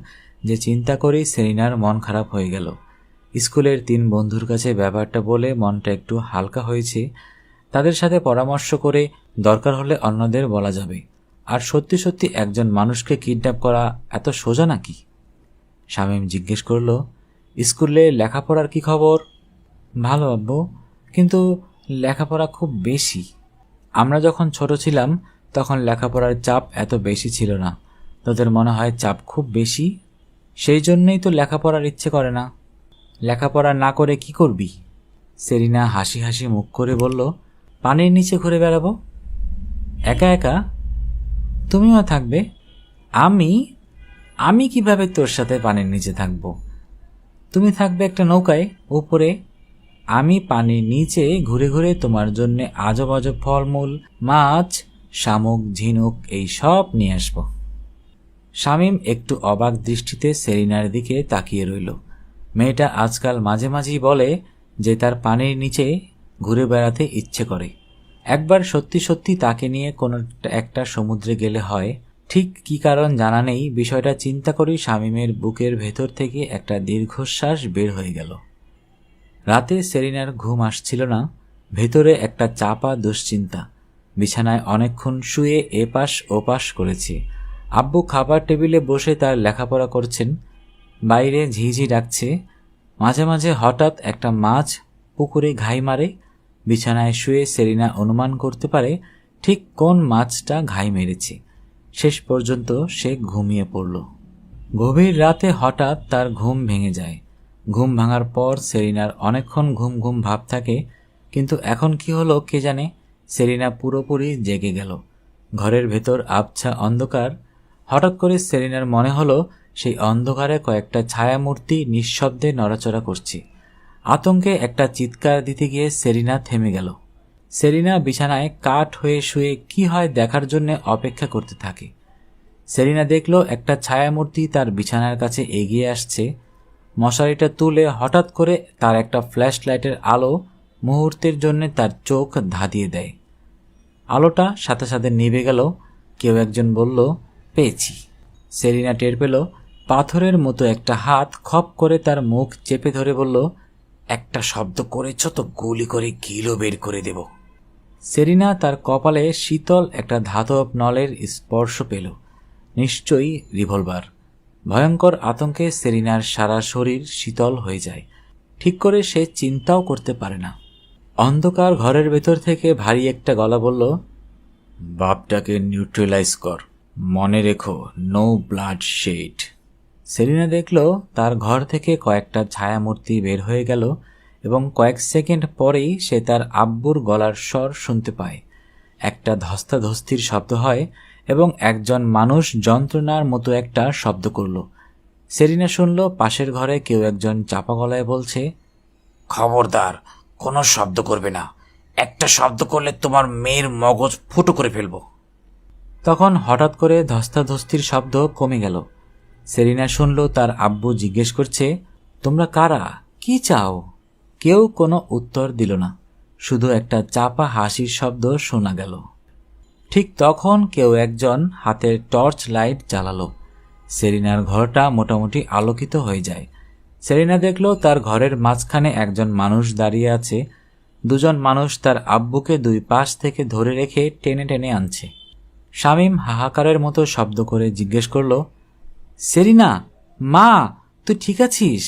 A: যে চিন্তা করেই সেরিনার মন খারাপ হয়ে গেল। স্কুলের 3 বন্ধুর কাছে ব্যাপারটা বলে মনটা একটু হালকা হয়েছে। তাদের সাথে পরামর্শ করে দরকার হলে অন্যদের বলা যাবে। আর সত্যি সত্যি একজন মানুষকে কিডন্যাপ করা এত সোজা নাকি? শামীম জিজ্ঞেস করল, স্কুলে লেখাপড়ার কি খবর? ভালো আব্বু, কিন্তু লেখাপড়া খুব বেশি। আমরা যখন ছোট ছিলাম তখন লেখাপড়ার চাপ এত বেশি ছিল না। তোদের মনে হয় চাপ খুব বেশি, সেই জন্যই তো লেখাপড়ার ইচ্ছে করে না। লেখাপড়া না করে কি করবি? সেরিনা হাসি হাসি মুখ করে বলল, পানির নিচে ঘুরে বেড়াবো। একা একা? তুমিও থাকবে? আমি আমি কিভাবে তোর সাথে পানির নিচে থাকব? তুমি থাকবে একটা নৌকায় উপরে, আমি পানির নিচে ঘুরে ঘুরে তোমার জন্য আজব আজব ফলমূল, মাছ, শামুক, ঝিনুক এই সব নিয়ে আসব। শামীম একটু অবাক দৃষ্টিতে সেরিনার দিকে তাকিয়ে রইল। মেয়েটা আজকাল মাঝে মাঝেই বলে যে তার পানির নিচে ঘুরে বেড়াতে ইচ্ছে করে। একবার সত্যি সত্যি তাকে নিয়ে কোনো একটা সমুদ্রে গেলে হয়। ঠিক কী কারণ জানা নেই, বিষয়টা চিন্তা করেই শামীমের বুকের ভেতর থেকে একটা দীর্ঘশ্বাস বের হয়ে গেল। রাতে সেরিনার ঘুম আসছিল না। ভেতরে একটা চাপা দুশ্চিন্তা। বিছানায় অনেকক্ষণ শুয়ে এপাশ ওপাশ করেছে। আব্বু খাবার টেবিলে বসে তার লেখাপড়া করছেন। বাইরে ঝিঝি ডাকছে। মাঝে মাঝে হঠাৎ একটা মাছ পুকুরে ঘাই মারে। বিছানায় শুয়ে সেরিনা অনুমান করতে পারে ঠিক কোন মাছটা ঘাই মেরেছে। শেষ পর্যন্ত সে ঘুমিয়ে পড়ল। গভীর রাতে হঠাৎ তার ঘুম ভেঙে যায়। ঘুম ভাঙার পর সেরিনার অনেকক্ষণ ঘুম ঘুম ভাব থাকে, কিন্তু এখন কি হলো কে জানে। সেরিনা পুরোপুরি জেগে গেল। ঘরের ভেতর আবছা অন্ধকার। হঠাৎ করে সেরিনার মনে হলো সেই অন্ধকারে কয়েকটা ছায়ামূর্তি নিঃশব্দে নড়াচড়া করছে। আতঙ্কে একটা চিৎকার দিতে গিয়ে সেরিনা থেমে গেল। সেরিনা বিছানায় কাঠ হয়ে শুয়ে কি হয় দেখার জন্য অপেক্ষা করতে থাকে। সেরিনা দেখল একটা ছায়ামূর্তি তার বিছানার কাছে এগিয়ে আসছে। মশারিটা তুলে হঠাৎ করে তার একটা ফ্ল্যাশ লাইটের আলো মুহূর্তের জন্য তার চোখ ধাঁধিয়ে দেয়। আলোটা সাথে সাথে নিভে গেল। কেউ একজন বলল, পেয়েছি। সেরিনা টের পেল পাথরের মতো একটা হাত খপ করে তার মুখ চেপে ধরে বলল, একটা শব্দ করেছ তো গুলি করে গিলো বের করে দেব। সেরিনা তার কপালে শীতল একটা ধাতব নলের স্পর্শ পেল। নিশ্চয়ই রিভলভার। ভয়ঙ্কর আতঙ্কে সেরিনার সারা শরীর শীতল হয়ে যায়। ঠিক করে সে চিন্তাও করতে পারে না। অন্ধকার ঘরের ভেতর থেকে ভারী একটা গলা বলল, বাপটাকে নিউট্রালাইজ কর, মনে রেখো নো ব্লাড শেড। সেরিনা দেখল তার ঘর থেকে কয়েকটা ছায়ামূর্তি বের হয়ে গেল এবং কয়েক সেকেন্ড পরেই সে তার আব্বুর গলার স্বর শুনতে পায়। একটা ধস্তাধস্তির শব্দ হয় এবং একজন মানুষ যন্ত্রণার মতো একটা শব্দ করল। সেরিনা শুনল পাশের ঘরে কেউ একজন চাপা গলায় বলছে, খবরদার কোনো শব্দ করবে না, একটা শব্দ করলে তোমার মেয়ের মগজ ফুটো করে ফেলব। তখন হঠাৎ করে ধস্তাধস্তির শব্দ কমে গেল। সেরিনা শুনল তার আব্বু জিজ্ঞেস করছে, তোমরা কারা, কি চাও? কেউ কোনো উত্তর দিল না। শুধু একটা চাপা হাসির শব্দ শোনা গেল। ঠিক তখন কেউ একজন হাতের টর্চ লাইট জ্বালালো। সেরিনার ঘরটা মোটামুটি আলোকিত হয়ে যায়। সেরিনা দেখল তার ঘরের মাঝখানে একজন মানুষ দাঁড়িয়ে আছে। দুজন মানুষ তার আব্বুকে দুই পাশ থেকে ধরে রেখে টেনে টেনে আনছে। শামীম হাহাকারের মতো শব্দ করে জিজ্ঞেস করল, সেরিনা, মা, তুই ঠিক আছিস?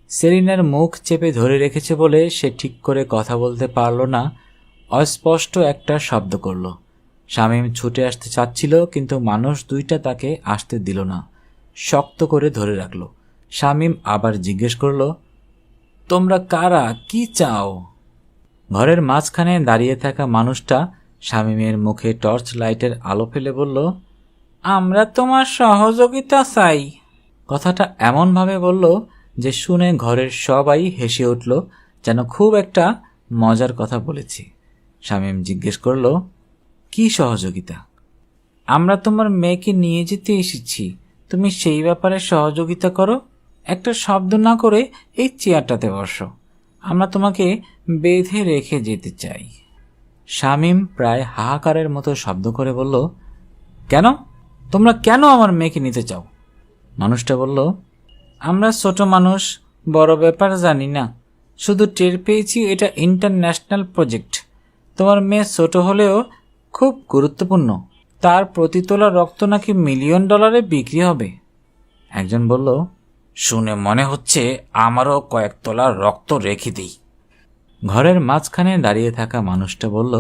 A: সেরিনার মুখ চেপে ধরে রেখেছে বলে সে ঠিক করে কথা বলতে পারল না। অস্পষ্ট একটা শব্দ করল। শামীম ছুটে আসতে চাচ্ছিল, কিন্তু মানুষ দুইটা তাকে আসতে দিল না, শক্ত করে ধরে রাখল। শামীম আবার জিজ্ঞেস করল, তোমরা কারা, কি চাও? ঘরের মাঝখানে দাঁড়িয়ে থাকা মানুষটা শামীমের মুখে টর্চ লাইটের আলো ফেলে বলল, আমরা তোমার সহযোগিতা চাই। কথাটা এমনভাবে বলল যে শুনে ঘরের সবাই হেসে উঠল, যেন খুব একটা মজার কথা বলেছি। শামীম জিজ্ঞেস করল, কি সহযোগিতা? আমরা তোমার মেয়েকে নিয়ে যেতে এসেছি, তুমি সেই ব্যাপারে সহযোগিতা করো। একটা শব্দ না করে এই চেয়ারটাতে বসো, আমরা তোমাকে বেঁধে রেখে যেতে চাই। শামীম প্রায় হাহাকারের মতো শব্দ করে বলল, কেন? তোমরা কেন আমার মেয়েকে নিতে চাও? মানুষটা বলল, আমরা ছোট মানুষ, বড় ব্যাপার জানি না, শুধু টের পেয়েছি এটা ইন্টারন্যাশনাল প্রজেক্ট। তোমার মেয়ে ছোট হলেও খুব গুরুত্বপূর্ণ, তার প্রতি তোলা রক্ত নাকি $1,000,000 বিক্রি হবে। একজন বলল, শুনে মনে হচ্ছে আমারও কয়েক তোলা রক্ত রেখে দিই। ঘরের মাঝখানে দাঁড়িয়ে থাকা মানুষটা বলল,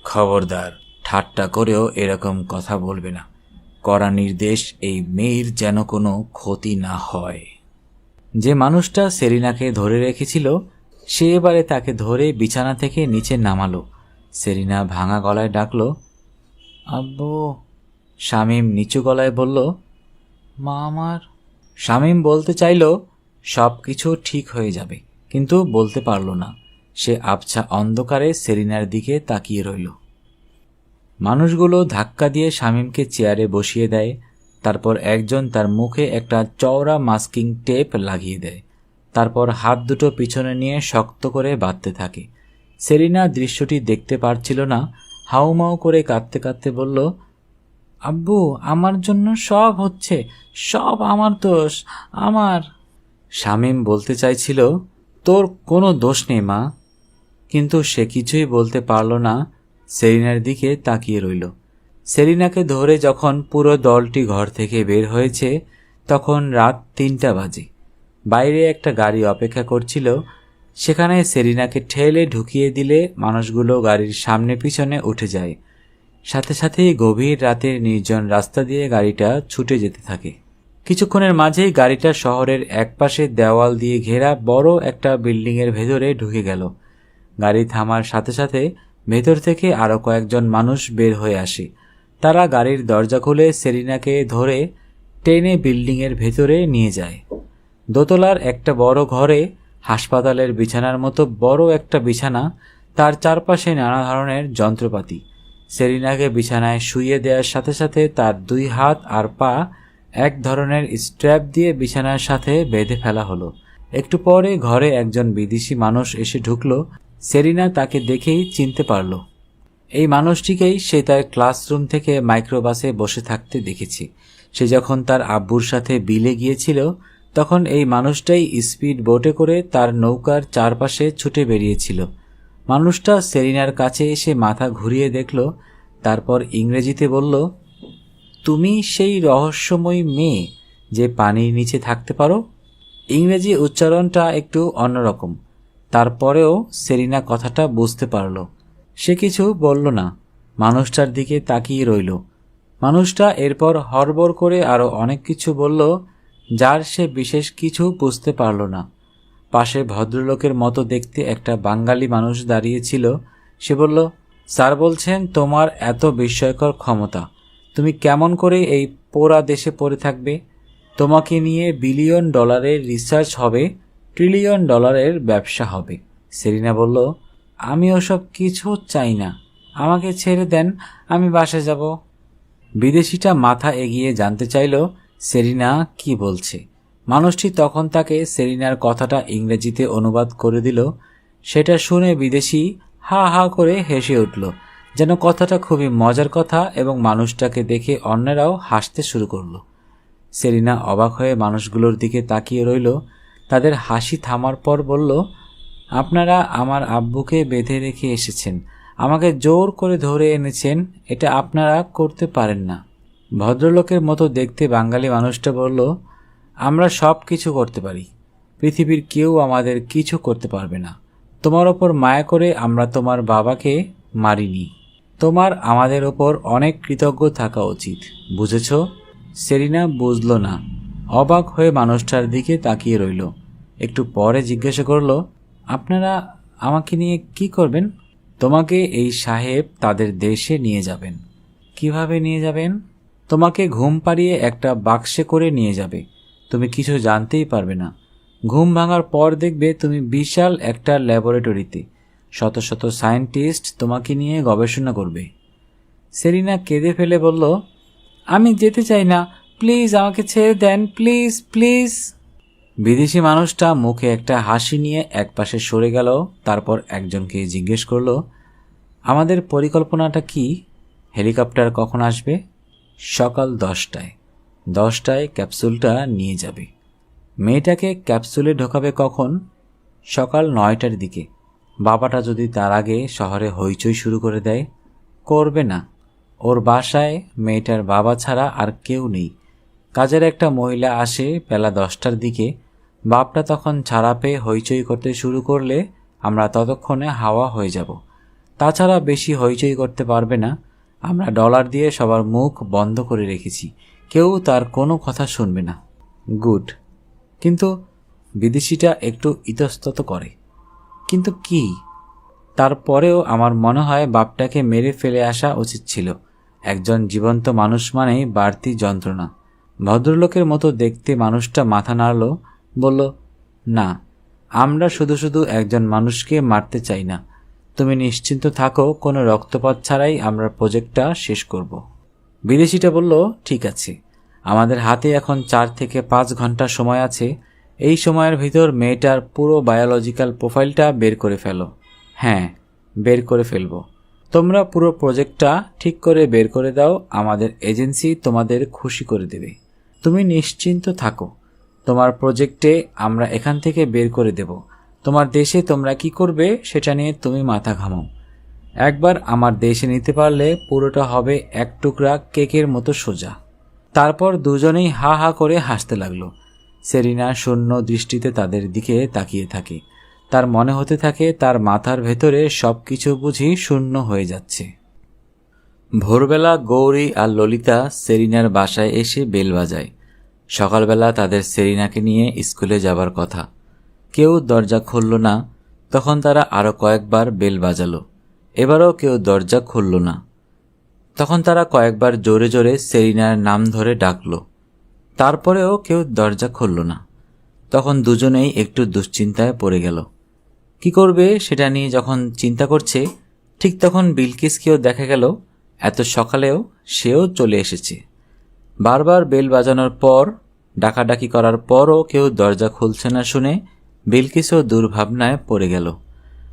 A: খবরদার, ঠাট্টা করেও এরকম কথা বলবে না। কড়া নির্দেশ, এই মেয়ের যেন কোনো ক্ষতি না হয়। যে মানুষটা সেরিনাকে ধরে রেখেছিল সে এবারে তাকে ধরে বিছানা থেকে নিচে নামালো। সেরিনা ভাঙা গলায় ডাকল, আব্বু। শামীম নিচু গলায় বলল, মা আমার। শামীম বলতে চাইল সব কিছু ঠিক হয়ে যাবে, কিন্তু বলতে পারল না। সে আবছা অন্ধকারে সেরিনার দিকে তাকিয়ে রইল। মানুষগুলো ধাক্কা দিয়ে শামীমকে চেয়ারে বসিয়ে দেয়। তারপর একজন তার মুখে একটা চওড়া মাস্কিং টেপ লাগিয়ে দেয়। তারপর হাত দুটো পিছনে নিয়ে শক্ত করে বাঁধতে থাকে। সেরিনা দৃশ্যটি দেখতে পারছিল না। হাউমাউ করে কাঁদতে কাঁদতে বলল, আব্বু, আমার জন্য সব হচ্ছে, সব আমার দোষ, আমার। শামীম বলতে চাইছিল, তোর কোনো দোষ নেই মা, কিন্তু সে কিছুই বলতে পারল না। সেরিনার দিকে তাকিয়ে রইল। সেরিনাকে ধরে যখন পুরো দলটি ঘর থেকে বের হয়েছে তখন রাত 3টা বাজে। বাইরে একটা গাড়ি অপেক্ষা করছিল। সেখানে সেরিনাকে ঠেলে ঢুকিয়ে দিলে মানুষগুলো গাড়ির সামনে পিছনে উঠে যায়। সাথে সাথেই গভীর রাতের নির্জন রাস্তা দিয়ে গাড়িটা ছুটে যেতে থাকে। কিছুক্ষণের মাঝেই গাড়িটা শহরের একপাশে দেওয়াল দিয়ে ঘেরা বড় একটা বিল্ডিংয়ের ভেতরে ঢুকে গেল। গাড়ি থামার সাথে সাথে ভেতর থেকে আরও কয়েকজন মানুষ বের হয়ে আসে। তারা গাড়ির দরজা খুলে সেরিনাকে ধরে টেনে বিল্ডিংয়ের ভেতরে নিয়ে যায়। দোতলার একটা বড় ঘরে হাসপাতালের বিছানার মতো বড় একটা বিছানা, তার চারপাশে নানা ধরনের যন্ত্রপাতি। সেরিনাকে বিছানায় শুইয়ে দেওয়ার সাথে সাথে তার 2 হাত আর পা এক ধরনের স্ট্র্যাপ দিয়ে বিছানার সাথে বেঁধে ফেলা হলো। একটু পরে ঘরে একজন বিদেশি মানুষ এসে ঢুকলো। সেরিনা তাকে দেখেই চিনতে পারল। এই মানুষটিকেই সে তার ক্লাসরুম থেকে মাইক্রোবাসে বসে থাকতে দেখেছি। সে যখন তার আব্বুর সাথে বিলে গিয়েছিল তখন এই মানুষটাই স্পিড বোটে করে তার নৌকার চারপাশে ছুটে বেরিয়েছিল। মানুষটা সেরিনার কাছে এসে মাথা ঘুরিয়ে দেখল, তারপর ইংরেজিতে বলল, তুমি সেই রহস্যময়ী মেয়ে যে পানির নিচে থাকতে পারো। ইংরেজি উচ্চারণটা একটু অন্যরকম, তারপরেও সেরিনা কথাটা বুঝতে পারল। সে কিছু বলল না, মানুষটার দিকে তাকিয়ে রইল। মানুষটা এরপর হড়বড় করে আরও অনেক কিছু বলল, যার সে বিশেষ কিছু বুঝতে পারল না। পাশে ভদ্রলোকের মতো দেখতে একটা বাঙালি মানুষ দাঁড়িয়েছিল। সে বলল, স্যার বলছেন তোমার এত বিস্ময়কর ক্ষমতা, তুমি কেমন করে এই পোড়া দেশে পড়ে থাকবে? তোমাকে নিয়ে $1,000,000,000 রিসার্চ হবে, $1,000,000,000,000 ব্যবসা হবে। সেরিনা বলল, আমি ওসব কিছু চাই না, আমাকে ছেড়ে দেন, আমি বাসে যাব। বিদেশিটা মাথা এগিয়ে জানতে চাইল সেরিনা কি বলছে। মানুষটি তখন তাকে সেরিনার কথাটা ইংরেজিতে অনুবাদ করে দিল। সেটা শুনে বিদেশি হা হা করে হেসে উঠল, যেন কথাটা খুবই মজার কথা, এবং মানুষটাকে দেখে অন্যরাও হাসতে শুরু করল। সেরিনা অবাক হয়ে মানুষগুলোর দিকে তাকিয়ে রইল। তাদের হাসি থামার পর বলল, আপনারা আমার আব্বুকে বেঁধে রেখে এসেছেন, আমাকে জোর করে ধরে এনেছেন, এটা আপনারা করতে পারেন না। ভদ্রলোকের মতো দেখতে বাঙালি মানুষটা বলল, আমরা সব কিছু করতে পারি, পৃথিবীর কেউ আমাদের কিছু করতে পারবে না। তোমার ওপর মায়া করে আমরা তোমার বাবাকে মারিনি। তোমার আমাদের ওপর অনেক কৃতজ্ঞ থাকা উচিত, বুঝেছ? সেরিনা বুঝল না, অবাক হয়ে মানুষটার দিকে তাকিয়ে রইল। একটু পরে জিজ্ঞাসা করল, আপনারা আমাকে নিয়ে কি করবেন? তোমাকে এই সাহেব তাদের দেশে নিয়ে যাবেন। কিভাবে নিয়ে যাবেন? তোমাকে ঘুম পাড়িয়ে একটা বাক্সে করে নিয়ে যাবে, তুমি কিছু জানতেই পারবে না। ঘুম ভাঙার পর দেখবে তুমি বিশাল একটা ল্যাবরেটরিতে, শত শত সায়েন্টিস্ট তোমাকে নিয়ে গবেষণা করবে। সেরিনা কেঁদে ফেলে বলল, আমি যেতে চাই না, প্লিজ আমাকে ছেড়ে দেন, প্লিজ প্লিজ। বিদেশি মানুষটা মুখে একটা হাসি নিয়ে একপাশে সরে গেল। তারপর একজনকে জিজ্ঞেস করল, আমাদের পরিকল্পনাটা কি? হেলিকপ্টার কখন আসবে? সকাল 10টায়। 10টায় ক্যাপসুলটা নিয়ে যাবে। মেয়েটাকে ক্যাপসুলে ঢোকাবে কখন? সকাল 9টার দিকে। বাবাটা যদি তার আগে শহরে হইচই শুরু করে দেয়? করবে না। ওর বাসায় মেয়েটার বাবা ছাড়া আর কেউ নেই। কাজের একটা মহিলা আসে বেলা 10টার দিকে। বাপটা তখন ছাড়া পেয়ে হইচই করতে শুরু করলে আমরা ততক্ষণে হাওয়া হয়ে যাব। তাছাড়া বেশি হইচই করতে পারবে না। আমরা ডলার দিয়ে সবার মুখ বন্ধ করে রেখেছি, কেউ তার কোনো কথা শুনবে না। গুড। কিন্তু বিদেশিটা একটু ইতস্তত করে। কিন্তু কি? তারপরেও আমার মনে হয় বাপটাকে মেরে ফেলে আসা উচিত ছিল। একজন জীবন্ত মানুষ মানেই বাড়তি যন্ত্রণা। ভদ্রলোকের মতো দেখতে মানুষটা মাথা নাড়ল, বলল, না, আমরা শুধু শুধু একজন মানুষকে মারতে চাই না। তুমি নিশ্চিন্ত থাকো, কোনো রক্তপাত ছাড়াই আমরা প্রজেক্টটা শেষ করব। বিদেশিটা বলল, ঠিক আছে, আমাদের হাতে এখন 4 থেকে 5 ঘন্টা সময় আছে। এই সময়ের ভিতর মেয়েটার পুরো বায়োলজিক্যাল প্রোফাইলটা বের করে ফেলো। হ্যাঁ, বের করে ফেলবো। তোমরা পুরো প্রজেক্টটা ঠিক করে বের করে দাও, আমাদের এজেন্সি তোমাদের খুশি করে দেবে। তুমি নিশ্চিন্ত থাকো, তোমার প্রজেক্টে আমরা এখান থেকে বের করে দেব। তোমার দেশে তোমরা কি করবে সেটা নিয়ে তুমি মাথা ঘামাও। একবার আমার দেশে নিতে পারলে পুরোটা হবে এক টুকরা কেকের মতো সোজা। তারপর দুজনেই হা হা করে হাসতে লাগলো। সেরিনা শূন্য দৃষ্টিতে তাদের দিকে তাকিয়ে থাকে। তার মনে হতে থাকে তার মাথার ভেতরে সবকিছু বুঝি শূন্য হয়ে যাচ্ছে। ভোরবেলা গৌরী আর ললিতা সেরিনার বাসায় এসে বেল বাজায়। সকালবেলা তাদের সেরিনাকে নিয়ে স্কুলে যাবার কথা। কেউ দরজা খুলল না। তখন তারা আরও কয়েকবার বেল বাজালো। এবারও কেউ দরজা খুলল না। তখন তারা কয়েকবার জোরে জোরে সেরিনার নাম ধরে ডাকল। তারপরেও কেউ দরজা খুলল না। তখন দুজনেই একটু দুশ্চিন্তায় পড়ে গেল। কি করবে সেটা নিয়ে যখন চিন্তা করছে, ঠিক তখন বিলকিসকেও দেখা গেল। এত সকালেও সেও চলে এসেছে। বারবার বেল বাজানোর পর, ডাকাডাকি করার পরও কেউ দরজা খুলছে না শুনে বিলকিসও দুর্ভাবনায় পড়ে গেল।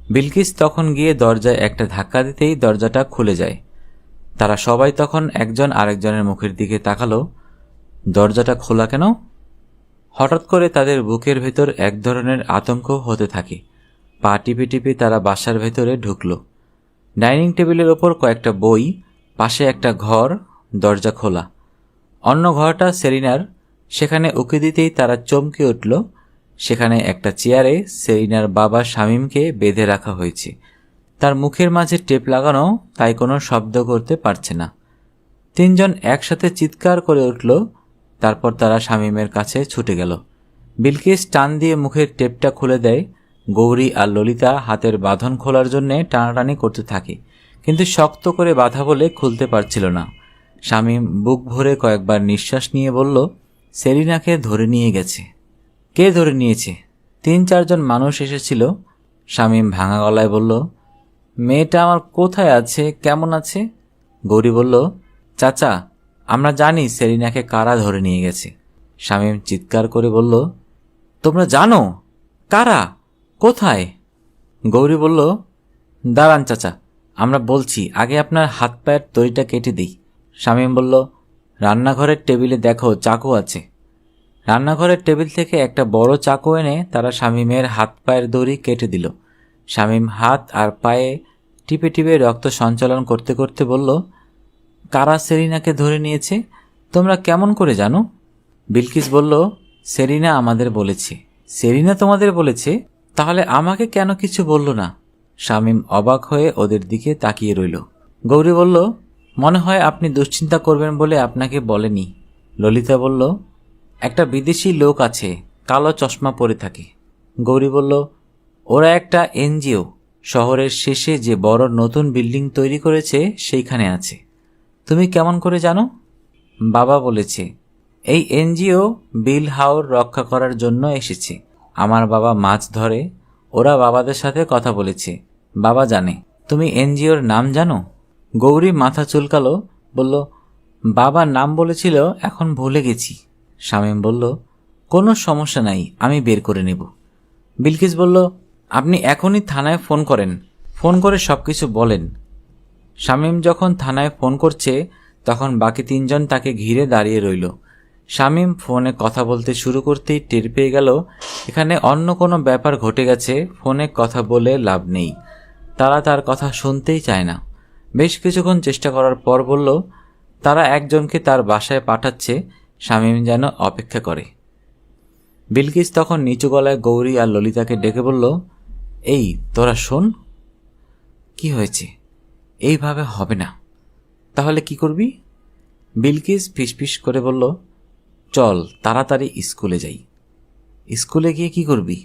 A: বিলকিস তখন গিয়ে দরজায় একটা ধাক্কা দিতেই দরজাটা খুলে যায়। তারা সবাই তখন একজন আরেকজনের মুখের দিকে তাকালো। দরজাটা খোলা কেন? হঠাৎ করে তাদের বুকের ভেতর এক ধরনের আতঙ্ক হতে থাকে। পা টিপে টিপে তারা বাসার ভেতরে ঢুকল। ডাইনিং টেবিলের ওপর কয়েকটা বই, পাশে একটা ঘর, দরজা খোলা। অন্য ঘরটা সেরিনার। সেখানে উকি দিতেই তারা চমকে উঠল। সেখানে একটা চেয়ারে সেরিনার বাবা শামীমকে বেঁধে রাখা হয়েছে। তার মুখের মাঝে টেপ লাগানো, তাই কোনো শব্দ করতে পারছে না। তিনজন একসাথে চিৎকার করে উঠল। তারপর তারা শামীমের কাছে ছুটে গেল। বিলকিস টান দিয়ে মুখের টেপটা খুলে দেয়। গৌরী আর ললিতা হাতের বাঁধন খোলার জন্য টানাটানি করতে থাকে, কিন্তু শক্ত করে বাঁধা বলে খুলতে পারছিল না। শামীম বুক ভরে কয়েকবার নিঃশ্বাস নিয়ে বলল, সেরিনাকে ধরে নিয়ে গেছে। কে ধরে নিয়েছে? 3-4 জন মানুষ এসেছিল। শামীম ভাঙা গলায় বলল, মেয়েটা আমার কোথায় আছে, কেমন আছে? গৌরী বলল, চাচা, আমরা জানি সেরিনাকে কারা ধরে নিয়ে গেছে। শামীম চিৎকার করে বলল, তোমরা জানো? কারা? কোথায়? গৌরী বলল, দাঁড়ান চাচা, আমরা বলছি, আগে আপনার হাত পায়ের দড়িটা কেটে দিই। শামীম বলল, রান্নাঘরের টেবিলে দেখো, চাকু আছে। রান্নাঘরের টেবিল থেকে একটা বড় চাকু এনে তারা শামীমের হাত পায়ের দড়ি কেটে দিল। শামীম হাত আর পায়ে টিপে টিপে রক্ত সঞ্চালন করতে করতে বলল, কারা সেরিনাকে ধরে নিয়েছে তোমরা কেমন করে জানো? বিলকিস বলল, সেরিনা আমাদের বলেছে। সেরিনা তোমাদের বলেছে? তাহলে আমাকে কেন কিছু বলল না? শামীম অবাক হয়ে ওদের দিকে তাকিয়ে রইল। গৌরী বলল, মনে হয় আপনি দুশ্চিন্তা করবেন বলে আপনাকে বলেনি। ললিতা বলল, একটা বিদেশি লোক আছে, কালো চশমা পরে থাকে। গৌরী বলল, ওরা একটা এনজিও, শহরের শেষে যে বড় নতুন বিল্ডিং তৈরি করেছে সেইখানে আছে। তুমি কেমন করে জানো? বাবা বলেছে। এই এনজিও বিল হাওর রক্ষা করার জন্য এসেছে। আমার বাবা মাছ ধরে, ওরা বাবাদের সাথে কথা বলেছে, বাবা জানে। তুমি এনজিওর নাম জানো? গৌরী মাথা চুলকালো, বলল, বাবার নাম বলেছিল, এখন ভুলে গেছি। শামীম বলল, কোনো সমস্যা নাই, আমি বের করে নেব। বিলকিস বলল, আপনি এখনই থানায় ফোন করেন, ফোন করে সবকিছু বলেন। শামীম যখন থানায় ফোন করছে তখন বাকি তিনজন তাকে ঘিরে দাঁড়িয়ে রইল। শামীম ফোনে কথা বলতে শুরু করতেই টের পেয়ে গেল এখানে অন্য কোনো ব্যাপার ঘটে গেছে। ফোনে কথা বলে লাভ নেই, তারা তার কথা শুনতেই চায় না। বেশ কিছুক্ষণ চেষ্টা করার পর বলল তারা একজনকে তার বাসায় পাঠাচ্ছে, শামীম যেন অপেক্ষা করে। বিলকিস তখন নিচু গলায় গৌরী আর ললিতাকে ডেকে বলল, এই তোরা শোন। কি হয়েছে? এইভাবে হবে না। তাহলে কি করবি? বিলকিস ফিসফিস করে বলল, চল তাড়াতাড়ি স্কুলে যাই। স্কুলে গিয়ে কি করবি?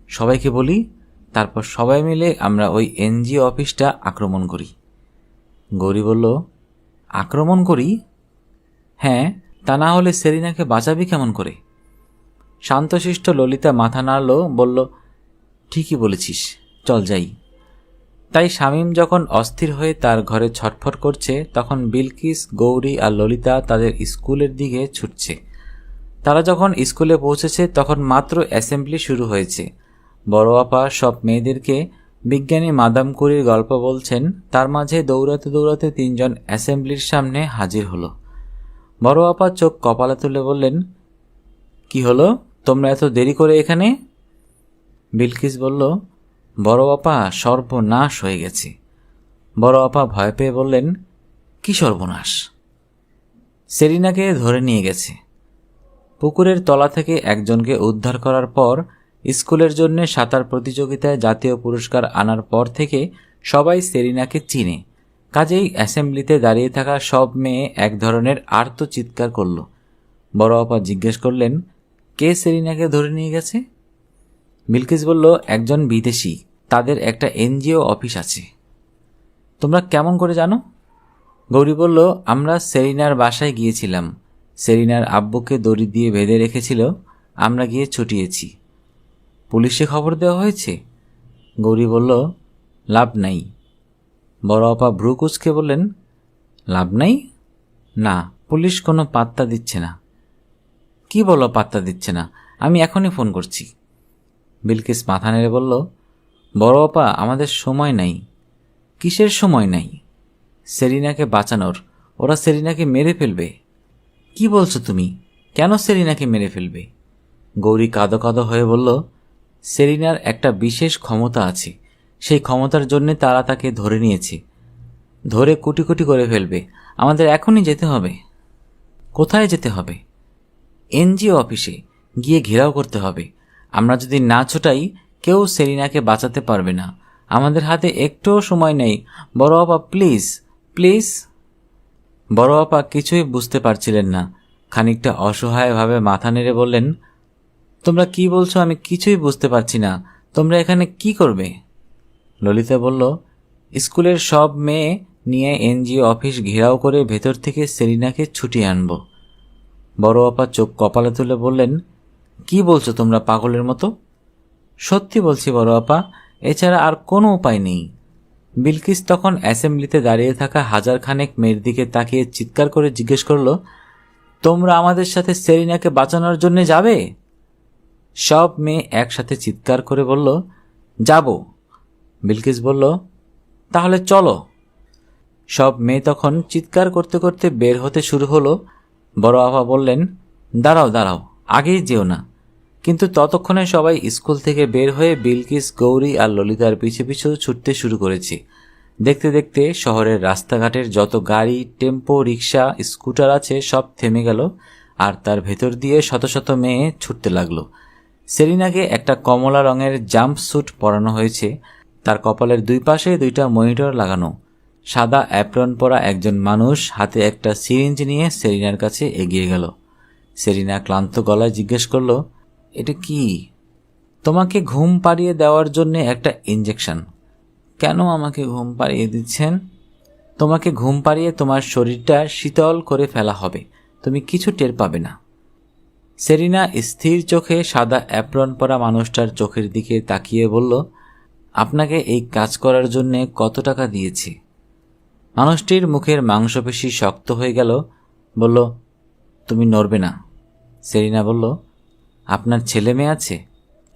A: সবাইকে বলি, তারপর সবাই মিলে আমরা ওই এনজিও অফিসটা আক্রমণ করি। গৌরী বলল, আক্রমণ করি? হ্যাঁ, তা না হলে সেরিনাকে বাঁচাবি কেমন করে? শান্তশিষ্ট ললিতা মাথা নাড়ল, বলল, ঠিকই বলেছিস, চল যাই। তাই শামীম যখন অস্থির হয়ে তার ঘরে ছটফট করছে, তখন বিলকিস, গৌরী আর ললিতা তাদের স্কুলের দিকে ছুটছে। তারা যখন স্কুলে পৌঁছেছে তখন মাত্র অ্যাসেম্বলি শুরু হয়েছে। বড় আপা সব মেয়েদেরকে বিজ্ঞানী মাদাম কুরির গল্প বলছেন, তার মাঝে দৌড়াতে দৌড়াতে তিনজন অ্যাসেম্বলির সামনে হাজির হলো। বড় আপা চোখ কপালে তুলে বললেন, কি হলো, তোমরা এত দেরি করে এখানে? বিলকিস বলল, বড় আপা, সর্বনাশ হয়ে গেছে। বড় আপা ভয় পেয়ে বললেন, কি সর্বনাশ? সেরিনাকে ধরে নিয়ে গেছে। পুকুরের তলা থেকে একজনকে উদ্ধার করার পর স্কুলের জন্য সাঁতার প্রতিযোগিতায় জাতীয় পুরস্কার আনার পর থেকে সবাই সেরিনাকে চিনে। কাজেই অ্যাসেম্বলিতে দাঁড়িয়ে থাকা সব মেয়ে এক ধরনের আর্ত চিৎকার করল। বড় আপা জিজ্ঞেস করলেন, কে সেরিনাকে ধরে নিয়ে গেছে? বিলকিস বলল, একজন বিদেশি, তাদের একটা এনজিও অফিস আছে। তোমরা কেমন করে জানো? গৌরী বলল, আমরা সেরিনার বাসায় গিয়েছিলাম। সেরিনার আব্বুকে দড়ি দিয়ে বেঁধে রেখেছিল, আমরা গিয়ে ছুটিয়েছি। পুলিশে খবর দেওয়া হয়েছে? গৌরী বলল, লাভ নাই। বড় আপা ভ্রু কুঁচকে বললেন, লাভ নাই? না, পুলিশ কোনো পাত্তা দিচ্ছে না। কি বলো পাত্তা দিচ্ছে না? আমি এখনই ফোন করছি। বিলকিস মাথা নেড়ে বলল, বড় আপা, আমাদের সময় নাই। কিসের সময় নাই? সেরিনাকে বাঁচানোর। ওরা সেরিনাকে মেরে ফেলবে। কি বলছো তুমি? কেন সেরিনাকে মেরে ফেলবে? গৌরী কাঁদো কাঁদো হয়ে বলল, সেরিনার একটা বিশেষ ক্ষমতা আছে, সেই ক্ষমতার জন্য তারা তাকে ধরে নিয়েছে। ধরে কুটি কুটি করে ফেলবে। আমাদের এখনই যেতে হবে। কোথায় যেতে হবে? এনজিও অফিসে গিয়ে ঘেরাও করতে হবে। আমরা যদি না ছোটাই, কেউ সেরিনাকে বাঁচাতে পারবে না। আমাদের হাতে একটুও সময় নেই। বড় আপা, প্লিজ প্লিজ। বড় আপা কিছুই বুঝতে পারছিলেন না। খানিকটা অসহায়ভাবে মাথা নেড়ে বললেন, তোমরা কি বলছো? আমি কিছুই বুঝতে পারছি না। তোমরা এখানে কি করবে? ললিতা বলল, স্কুলের সব মেয়ে নিয়ে এনজিও অফিস ঘেরাও করে ভেতর থেকে সেরিনাকে ছুটিয়ে আনব। বড় আপা চোখ কপালে তুলে বললেন, কি বলছো তোমরা পাগলের মতো? সত্যি বলছি বড় আপা, এছাড়া আর কোনো উপায় নেই। বিলকিস তখন অ্যাসেম্বলিতে দাঁড়িয়ে থাকা হাজার খানেক মেয়ের দিকে তাকিয়ে চিৎকার করে জিজ্ঞেস করল, তোমরা আমাদের সাথে সেরিনাকে বাঁচানোর জন্য যাবে? সব মেয়ে একসাথে চিৎকার করে বলল, যাব। বিলকিস বলল, তাহলে চলো। সব মেয়ে তখন চিৎকার করতে করতে বের হতে শুরু হলো। বড় আপা বললেন, দাঁড়াও দাঁড়াও, আগেই যেও না। কিন্তু ততক্ষণে সবাই স্কুল থেকে বের হয়ে বিলকিস, গৌরী আর ললিতার পিছু পিছু ছুটতে শুরু করেছে। দেখতে দেখতে শহরের রাস্তাঘাটের যত গাড়ি, টেম্পো, রিক্সা, স্কুটার আছে সব থেমে গেল, আর তার ভেতর দিয়ে শত শত মেয়ে ছুটতে লাগলো। সেরিনাকে একটা কমলা রঙের জাম্প স্যুট পরানো হয়েছে। তার কপালের দুই পাশে দুইটা মনিটর লাগানো। সাদা অ্যাপ্রন পরা একজন মানুষ হাতে একটা সিরিঞ্জ নিয়ে সেরিনার কাছে এগিয়ে গেল। সেরিনা ক্লান্ত গলায় জিজ্ঞেস করল, এটা কি? তোমাকে ঘুম পাড়িয়ে দেওয়ার জন্য একটা ইঞ্জেকশন। কেন আমাকে ঘুম পাড়িয়ে দিচ্ছেন? তোমাকে ঘুম পাড়িয়ে তোমার শরীরটা শীতল করে ফেলা হবে, তুমি কিছু টের পাবে না। সেরিনা স্থির চোখে সাদা অ্যাপ্রন পরা মানুষটার চোখের দিকে তাকিয়ে বলল, আপনাকে এই কাজ করার জন্যে কত টাকা দিয়েছি? মানুষটির মুখের মাংসপেশি শক্ত হয়ে গেল। বলল, তুমি নড়বে না। সেরিনা বলল, আপনার ছেলে মেয়ে আছে?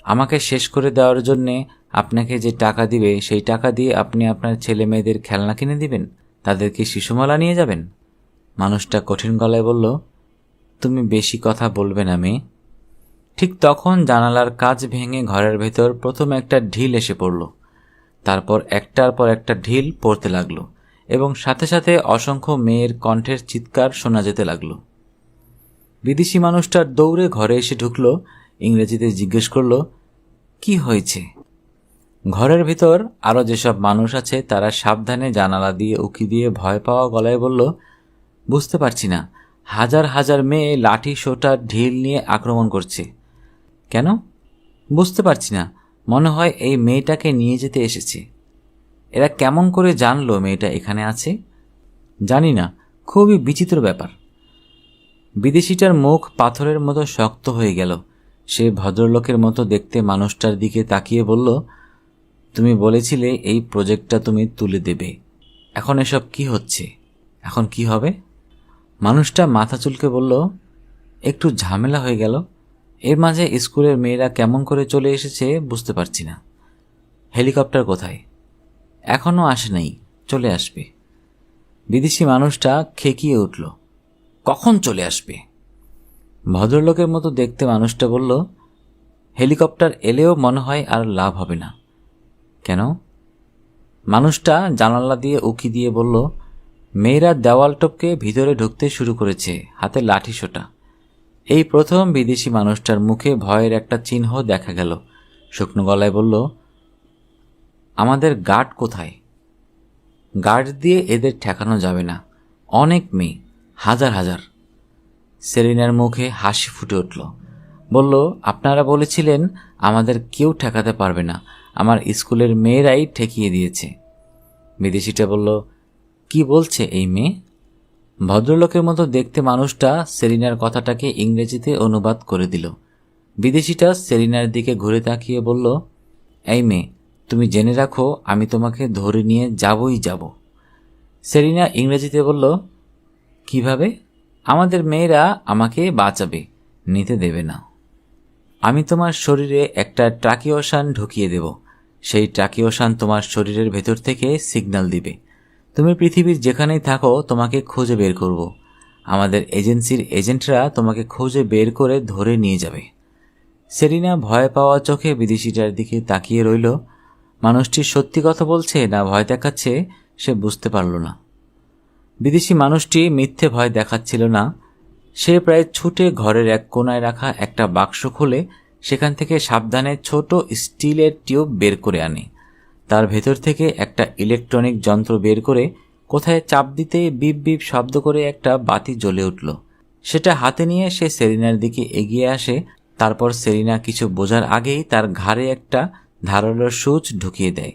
A: আমাকে শেষ করে দেওয়ার জন্যে আপনাকে যে টাকা দিবে সেই টাকা দিয়ে আপনি আপনার ছেলে মেয়েদের খেলনা কিনে দিবেন, তাদেরকে শিশুমেলা নিয়ে যাবেন? মানুষটা কঠিন গলায় বলল, তুমি বেশি কথা বলবে না মেয়ে। ঠিক তখন জানালার কাঁচ ভেঙে ঘরের ভেতর প্রথম একটা ঢিল এসে পড়ল। তারপর একটার পর একটা ঢিল পড়তে লাগলো এবং সাথে সাথে অসংখ্য মেয়ের কণ্ঠের চিৎকার শোনা যেতে লাগলো। বিদেশি মানুষটা দৌড়ে ঘরে এসে ঢুকলো, ইংরেজিতে জিজ্ঞেস করলো, কি হয়েছে? ঘরের ভিতর আরও যেসব মানুষ আছে তারা সাবধানে জানালা দিয়ে উকি দিয়ে ভয় পাওয়া গলায় বলল, বুঝতে পারছি না, হাজার হাজার মেয়ে লাঠি সোটা ঢিল নিয়ে আক্রমণ করছে। কেন? বুঝতে পারছি না, মনে হয় এই মেয়েটাকে নিয়ে যেতে এসেছে। এরা কেমন করে জানলো মেয়েটা এখানে আছে? জানি না, খুবই বিচিত্র ব্যাপার। বিদেশিটার মুখ পাথরের মতো শক্ত হয়ে গেল। সে ভদ্রলোকের মতো দেখতে মানুষটার দিকে তাকিয়ে বলল, তুমি বলেছিলে এই প্রজেক্টটা তুমি তুলে দেবে, এখন এসব কি হচ্ছে? এখন কি হবে? মানুষটা মাথা চুলকে বলল, একটু ঝামেলা হয়ে গেল। এর মাঝে স্কুলের মেয়েরা কেমন করে চলে এসেছে বুঝতে পারছি না। হেলিকপ্টার কোথায়? এখনও আসে নাই, চলে আসবে। বিদেশি মানুষটা খেকিয়ে উঠল, কখন চলে আসবে? ভদ্রলোকের মতো দেখতে মানুষটা বলল, হেলিকপ্টার এলেও মনে হয় আর লাভ হবে না। কেন? মানুষটা জানালা দিয়ে উকি দিয়ে বলল, মেয়েরা দেওয়াল টপকে ভিতরে ঢুকতে শুরু করেছে, হাতে লাঠি সোটা। এই প্রথম বিদেশি মানুষটার মুখে ভয়ের একটা চিহ্ন দেখা গেল। শুকনো গলায় বলল, আমাদের গার্ড কোথায়? গার্ড দিয়ে এদের ঠেকানো যাবে না, অনেক মেয়ে, হাজার হাজার। সেলিনার মুখে হাসি ফুটে উঠল, বলল, আপনারা বলেছিলেন আমাদের কেউ ঠেকাতে পারবে না, আমার স্কুলের মেয়েরাই ঠেকিয়ে দিয়েছে। বিদেশিটা বলল, কি বলছে এই মেয়ে? ভদ্রলোকের মতো দেখতে মানুষটা সেলিনার কথাটাকে ইংরেজিতে অনুবাদ করে দিল। বিদেশিটা সেলিনার দিকে ঘুরে তাকিয়ে বলল, এই মেয়ে, তুমি জেনে রাখো আমি তোমাকে ধরে নিয়ে যাবই যাব। সেলিনা ইংরেজিতে বলল, কিভাবে? আমাদের মেয়েরা আমাকে বাঁচাবে, নিতে দেবে না। আমি তোমার শরীরে একটা ট্রাকিওশান ঢুকিয়ে দেব, সেই ট্রাকিওশান তোমার শরীরের ভেতর থেকে সিগন্যাল দিবে। তুমি পৃথিবীর যেখানেই থাকো তোমাকে খুঁজে বের করব। আমাদের এজেন্সির এজেন্টরা তোমাকে খুঁজে বের করে ধরে নিয়ে যাবে। সেলিনা ভয় পাওয়া চোখে বিদেশিটার দিকে তাকিয়ে রইল। মানুষটি সত্যি কথা বলছে না ভয় দেখাচ্ছে সে বুঝতে পারল না। বিদেশি মানুষটি মিথ্যে ভয় দেখাচ্ছিল না। সে প্রায় ছুটে ঘরের এক কোণায় রাখা একটা বাক্স খুলে সেখান থেকে সাবধানে ছোট স্টিলের টিউব বের করে আনে। তার ভেতর থেকে একটা ইলেকট্রনিক যন্ত্র বের করে কোথায় চাপ দিতে বিপ বিপ শব্দ করে একটা বাতি জ্বলে উঠল। সেটা হাতে নিয়ে সে সেলিনার দিকে এগিয়ে আসে। তারপর সেলিনা কিছু বোঝার আগেই তার ঘাড়ে একটা ধারালো সূচ ঢুকিয়ে দেয়।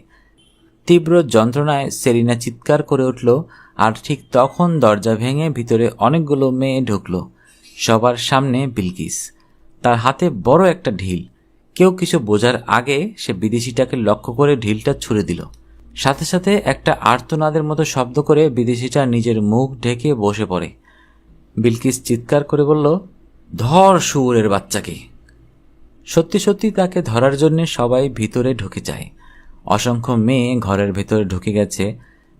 A: তীব্র যন্ত্রণায় সেলিনা চিৎকার করে উঠল। আর ঠিক তখন দরজা ভেঙে ভিতরে অনেকগুলো মেয়ে ঢুকল। সবার সামনে বিলকিস, তার হাতে বড় একটা ঢিল। কেউ কিছু বোঝার আগে সে বিদেশিটাকে লক্ষ্য করে ঢিলটা ছুঁড়ে দিল। সাথে সাথে একটা আর্তনাদের মতো শব্দ করে বিদেশিটা নিজের মুখ ঢেকে বসে পড়ে। বিলকিস চিৎকার করে বলল, ধর শুয়োরের বাচ্চাকে। সত্যি সত্যি তাকে ধরার জন্য সবাই ভিতরে ঢুকে যায়। অসংখ্য মেয়ে ঘরের ভেতরে ঢুকে গেছে।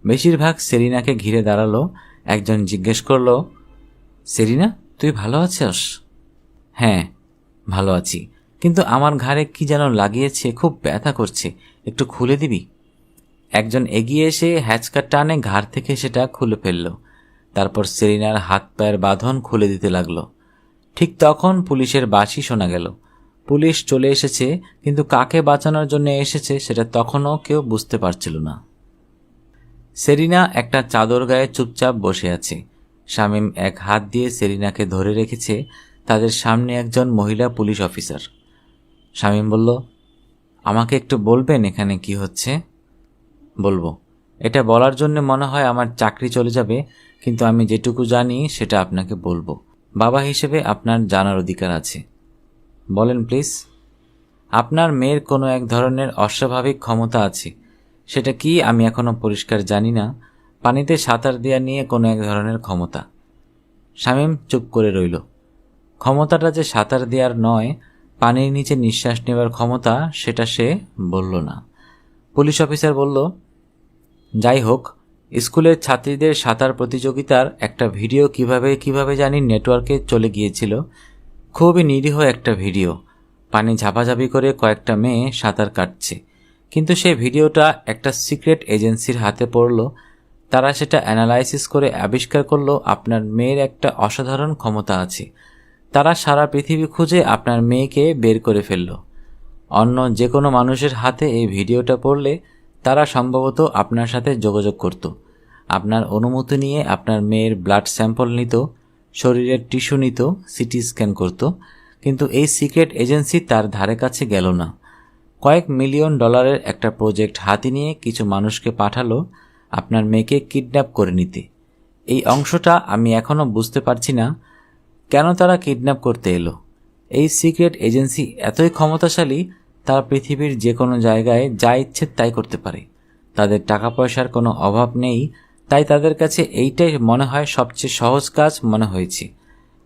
A: বেশিরভাগ সেলিনাকে ঘিরে দাঁড়ালো। একজন জিজ্ঞেস করল, সেলিনা, তুই ভালো আছিস? হ্যাঁ, ভালো আছি, কিন্তু আমার ঘাড়ে কি যেন লাগিয়েছে, খুব ব্যথা করছে, একটু খুলে দিবি? একজন এগিয়ে এসে হ্যাচকা টানে ঘাড় থেকে সেটা খুলে ফেলল। তারপর সেলিনার হাত পায়ের বাঁধন খুলে দিতে লাগলো। ঠিক তখন পুলিশের বাঁশি শোনা গেল। পুলিশ চলে এসেছে, কিন্তু কাকে বাঁচানোর জন্য এসেছে সেটা তখনও কেউ বুঝতে পারছিল না। সেলিনা একটা চাদর গায়ে চুপচাপ বসে আছে। শামীম এক হাত দিয়ে সেলিনাকে ধরে রেখেছে। তাদের সামনে একজন মহিলা পুলিশ অফিসার। শামীম বলল, আমাকে একটু বলবেন এখানে কি হচ্ছে? বলবো। এটা বলার জন্য মনে হয় আমার চাকরি চলে যাবে, কিন্তু আমি যেটুকু জানি সেটা আপনাকে বলবো। বাবা হিসেবে আপনার জানার অধিকার আছে। বলেন প্লিজ। আপনার মেয়ের কোনো এক ধরনের অস্বাভাবিক ক্ষমতা আছে। সেটা কি আমি এখনো পরিষ্কার জানি না। পানিতে সাঁতার দেওয়া নিয়ে কোনো এক ধরনের ক্ষমতা। শামীম চুপ করে রইল। ক্ষমতাটা যে সাঁতার দেওয়ার নয়, পানির নিচে নিঃশ্বাস নেওয়ার ক্ষমতা, সেটা সে বলল না। পুলিশ অফিসার বলল, যাই হোক, স্কুলের ছাত্রীদের সাঁতার প্রতিযোগিতার একটা ভিডিও কিভাবে জানি নেটওয়ার্কে চলে গিয়েছিল। খুবই নিরীহ একটা ভিডিও। পানি ঝাপাঝাপি করে কয়েকটা মেয়ে সাঁতার কাটছে, কিন্তু সেই ভিডিওটা একটা সিক্রেট এজেন্সির হাতে পড়ল। তারা সেটা অ্যানালাইসিস করে আবিষ্কার করলো আপনার মেয়ের একটা অসাধারণ ক্ষমতা আছে। তারা সারা পৃথিবী খুঁজে আপনার মেয়েকে বের করে ফেলল। অন্য যে কোনো মানুষের হাতে এই ভিডিওটা পড়লে তারা সম্ভবত আপনার সাথে যোগাযোগ করত, আপনার অনুমতি নিয়ে আপনার মেয়ের ব্লাড স্যাম্পল নিত, শরীরের টিস্যু নিত, সিটি স্ক্যান করত, কিন্তু এই সিক্রেট এজেন্সি তার ধারে কাছে গেল না। কয়েক মিলিয়ন ডলারের একটা প্রজেক্ট হাতে নিয়ে কিছু মানুষকে পাঠালো আপনার মেয়েকে কিডন্যাপ করে নিতে। এই অংশটা আমি এখনও বুঝতে পারছি না কেন তারা কিডন্যাপ করতে এলো। এই সিক্রেট এজেন্সি এতই ক্ষমতাশালী, তারা পৃথিবীর যে কোনো জায়গায় যা ইচ্ছে তাই করতে পারে। তাদের টাকা পয়সার কোনো অভাব নেই, তাই তাদের কাছে এইটাই মনে হয় সবচেয়ে সহজ কাজ মনে হয়েছে।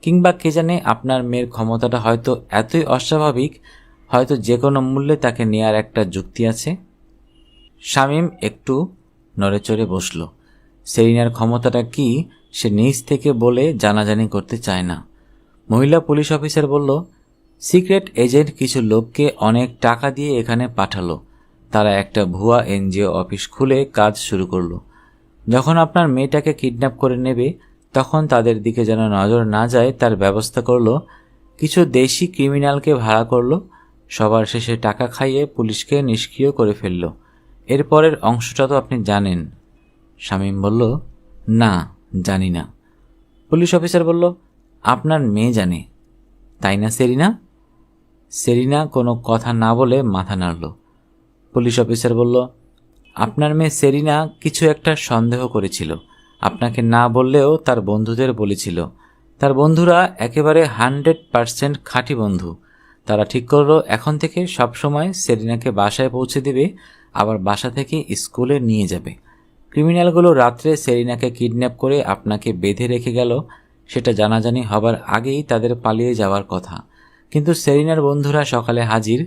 A: কিংবা কে জানে, আপনার মেয়ের ক্ষমতাটা হয়তো এতই অস্বাভাবিক, হয়তো যে কোনো মূল্যে তাকে নেয়ার একটা যুক্তি আছে। শামীম একটু নড়েচড়ে বসল। সেরিনার ক্ষমতাটা কি সে নিজ থেকে বলে জানাজানি করতে চায় না। মহিলা পুলিশ অফিসার বলল, সিক্রেট এজেন্ট কিছু লোককে অনেক টাকা দিয়ে এখানে পাঠালো। তারা একটা ভুয়া এনজিও অফিস খুলে কাজ শুরু করলো। যখন আপনার মেয়েটাকে কিডন্যাপ করে নেবে তখন তাদের দিকে যেন নজর না যায় তার ব্যবস্থা করলো। কিছু দেশি ক্রিমিনালকে ভাড়া করলো, সবার শেষে টাকা খাইয়ে পুলিশকে নিষ্ক্রিয় করে ফেলল। এরপরের অংশটা তো আপনি জানেন। শামীম বলল, না, জানি না। পুলিশ অফিসার বলল, আপনার মেয়ে জানে, তাই না সেরিনা? সেরিনা কোনো কথা না বলে মাথা নাড়ল। পুলিশ অফিসার বলল, আপনার মেয়ে সেরিনা কিছু একটা সন্দেহ করেছিল, আপনাকে না বললেও তার বন্ধুদের বলেছিল। তার বন্ধুরা একেবারে 100% খাঁটি বন্ধু। তারা ঠিক করলো এখন থেকে সবসময় সেরিনাকে বাসায় পৌঁছে দেবে, আবার বাসা থেকে স্কুলে নিয়ে যাবে। ক্রিমিনালগুলো রাত্রে সেরিনাকে কিডন্যাপ করে আপনাকে বেঁধে রেখে গেল। সেটা জানাজানি হবার আগেই তাদের পালিয়ে যাওয়ার কথা, কিন্তু সেরিনার বন্ধুরা সকালে হাজির।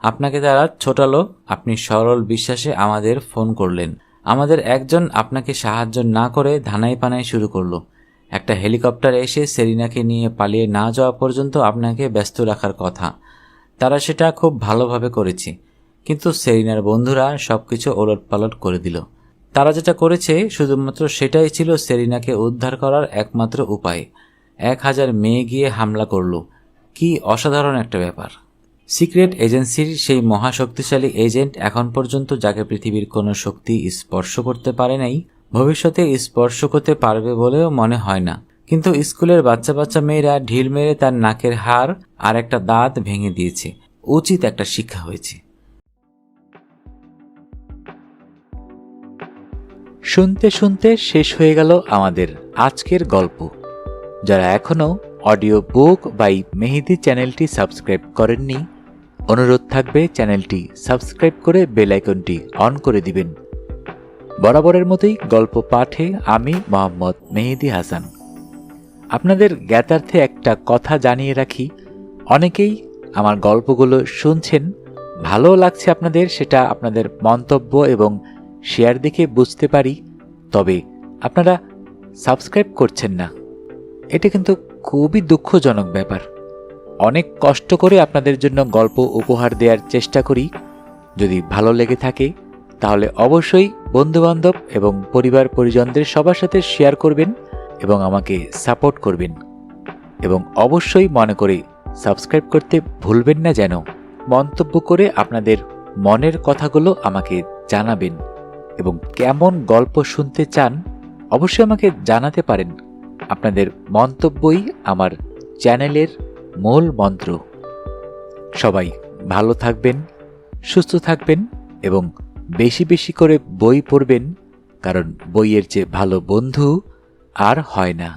A: আপনাকে তারা ছোটালো। আপনি সরল বিশ্বাসে আমাদের ফোন করলেন। আমাদের একজন আপনাকে সাহায্য না করে ধানাই পানাই শুরু করলো। একটা হেলিকপ্টার এসে সেরিনাকে নিয়ে পালিয়ে না যাওয়া পর্যন্ত আপনাকে ব্যস্ত রাখার কথা। তারা সেটা খুব ভালোভাবে করেছে, কিন্তু সেরিনার বন্ধুরা সবকিছু ওলটপালট করে দিল। তারা যেটা করেছে শুধুমাত্র সেটাই ছিল সেরিনাকে উদ্ধার করার একমাত্র উপায়। 1000 মেয়ে গিয়ে হামলা করল। কি অসাধারণ একটা ব্যাপার! সিক্রেট এজেন্সির সেই মহাশক্তিশালী এজেন্ট এখন পর্যন্ত যাকে পৃথিবীর কোনো শক্তি স্পর্শ করতে পারে নাই, ভবিষ্যতে স্পর্শ করতে পারবে বলেও মনে হয় না। কিন্তু স্কুলের বাচ্চা মেয়েরা ঢিল মেরে তার নাকের হাড় আর একটা দাঁত ভেঙে দিয়েছে। উচিত একটা শিক্ষা হয়েছে।
B: শুনতে শুনতে শেষ হয়ে গেল আমাদের আজকের গল্প। যারা এখনো অডিও বুক বাই মেহেদি চ্যানেলটি সাবস্ক্রাইব করেননি, অনুরোধ থাকবে চ্যানেলটি সাবস্ক্রাইব করে বেল আইকনটি অন করে দিবেন। বরাবরের মতোই গল্প পাঠে আমি মোহাম্মদ মেহেদি হাসান। আপনাদের জ্ঞাতার্থে একটা কথা জানিয়ে রাখি, অনেকেই আমার গল্পগুলো শুনছেন, ভালো লাগছে আপনাদের, সেটা আপনাদের মন্তব্য এবং শেয়ার দেখে বুঝতে পারি। তবে আপনারা সাবস্ক্রাইব করছেন না, এটা কিন্তু খুবই দুঃখজনক ব্যাপার। অনেক কষ্ট করে আপনাদের জন্য গল্প উপহার দেওয়ার চেষ্টা করি। যদি ভালো লেগে থাকে তাহলে অবশ্যই বন্ধুবান্ধব এবং পরিবার পরিজনদের সবার সাথে শেয়ার করবেন এবং আমাকে সাপোর্ট করবেন। এবং অবশ্যই মনে করে সাবস্ক্রাইব করতে ভুলবেন না যেন। মন্তব্য করে আপনাদের মনের কথাগুলো আমাকে জানাবেন এবং কেমন গল্প শুনতে চান অবশ্যই আমাকে জানাতে পারেন। আপনাদের মন্তব্যই আমার চ্যানেলের মূল মন্ত্র। সবাই ভালো থাকবেন, সুস্থ থাকবেন এবং বেশি বেশি করে বই পড়বেন, কারণ বইয়ের চেয়ে ভালো বন্ধু আর হয় না।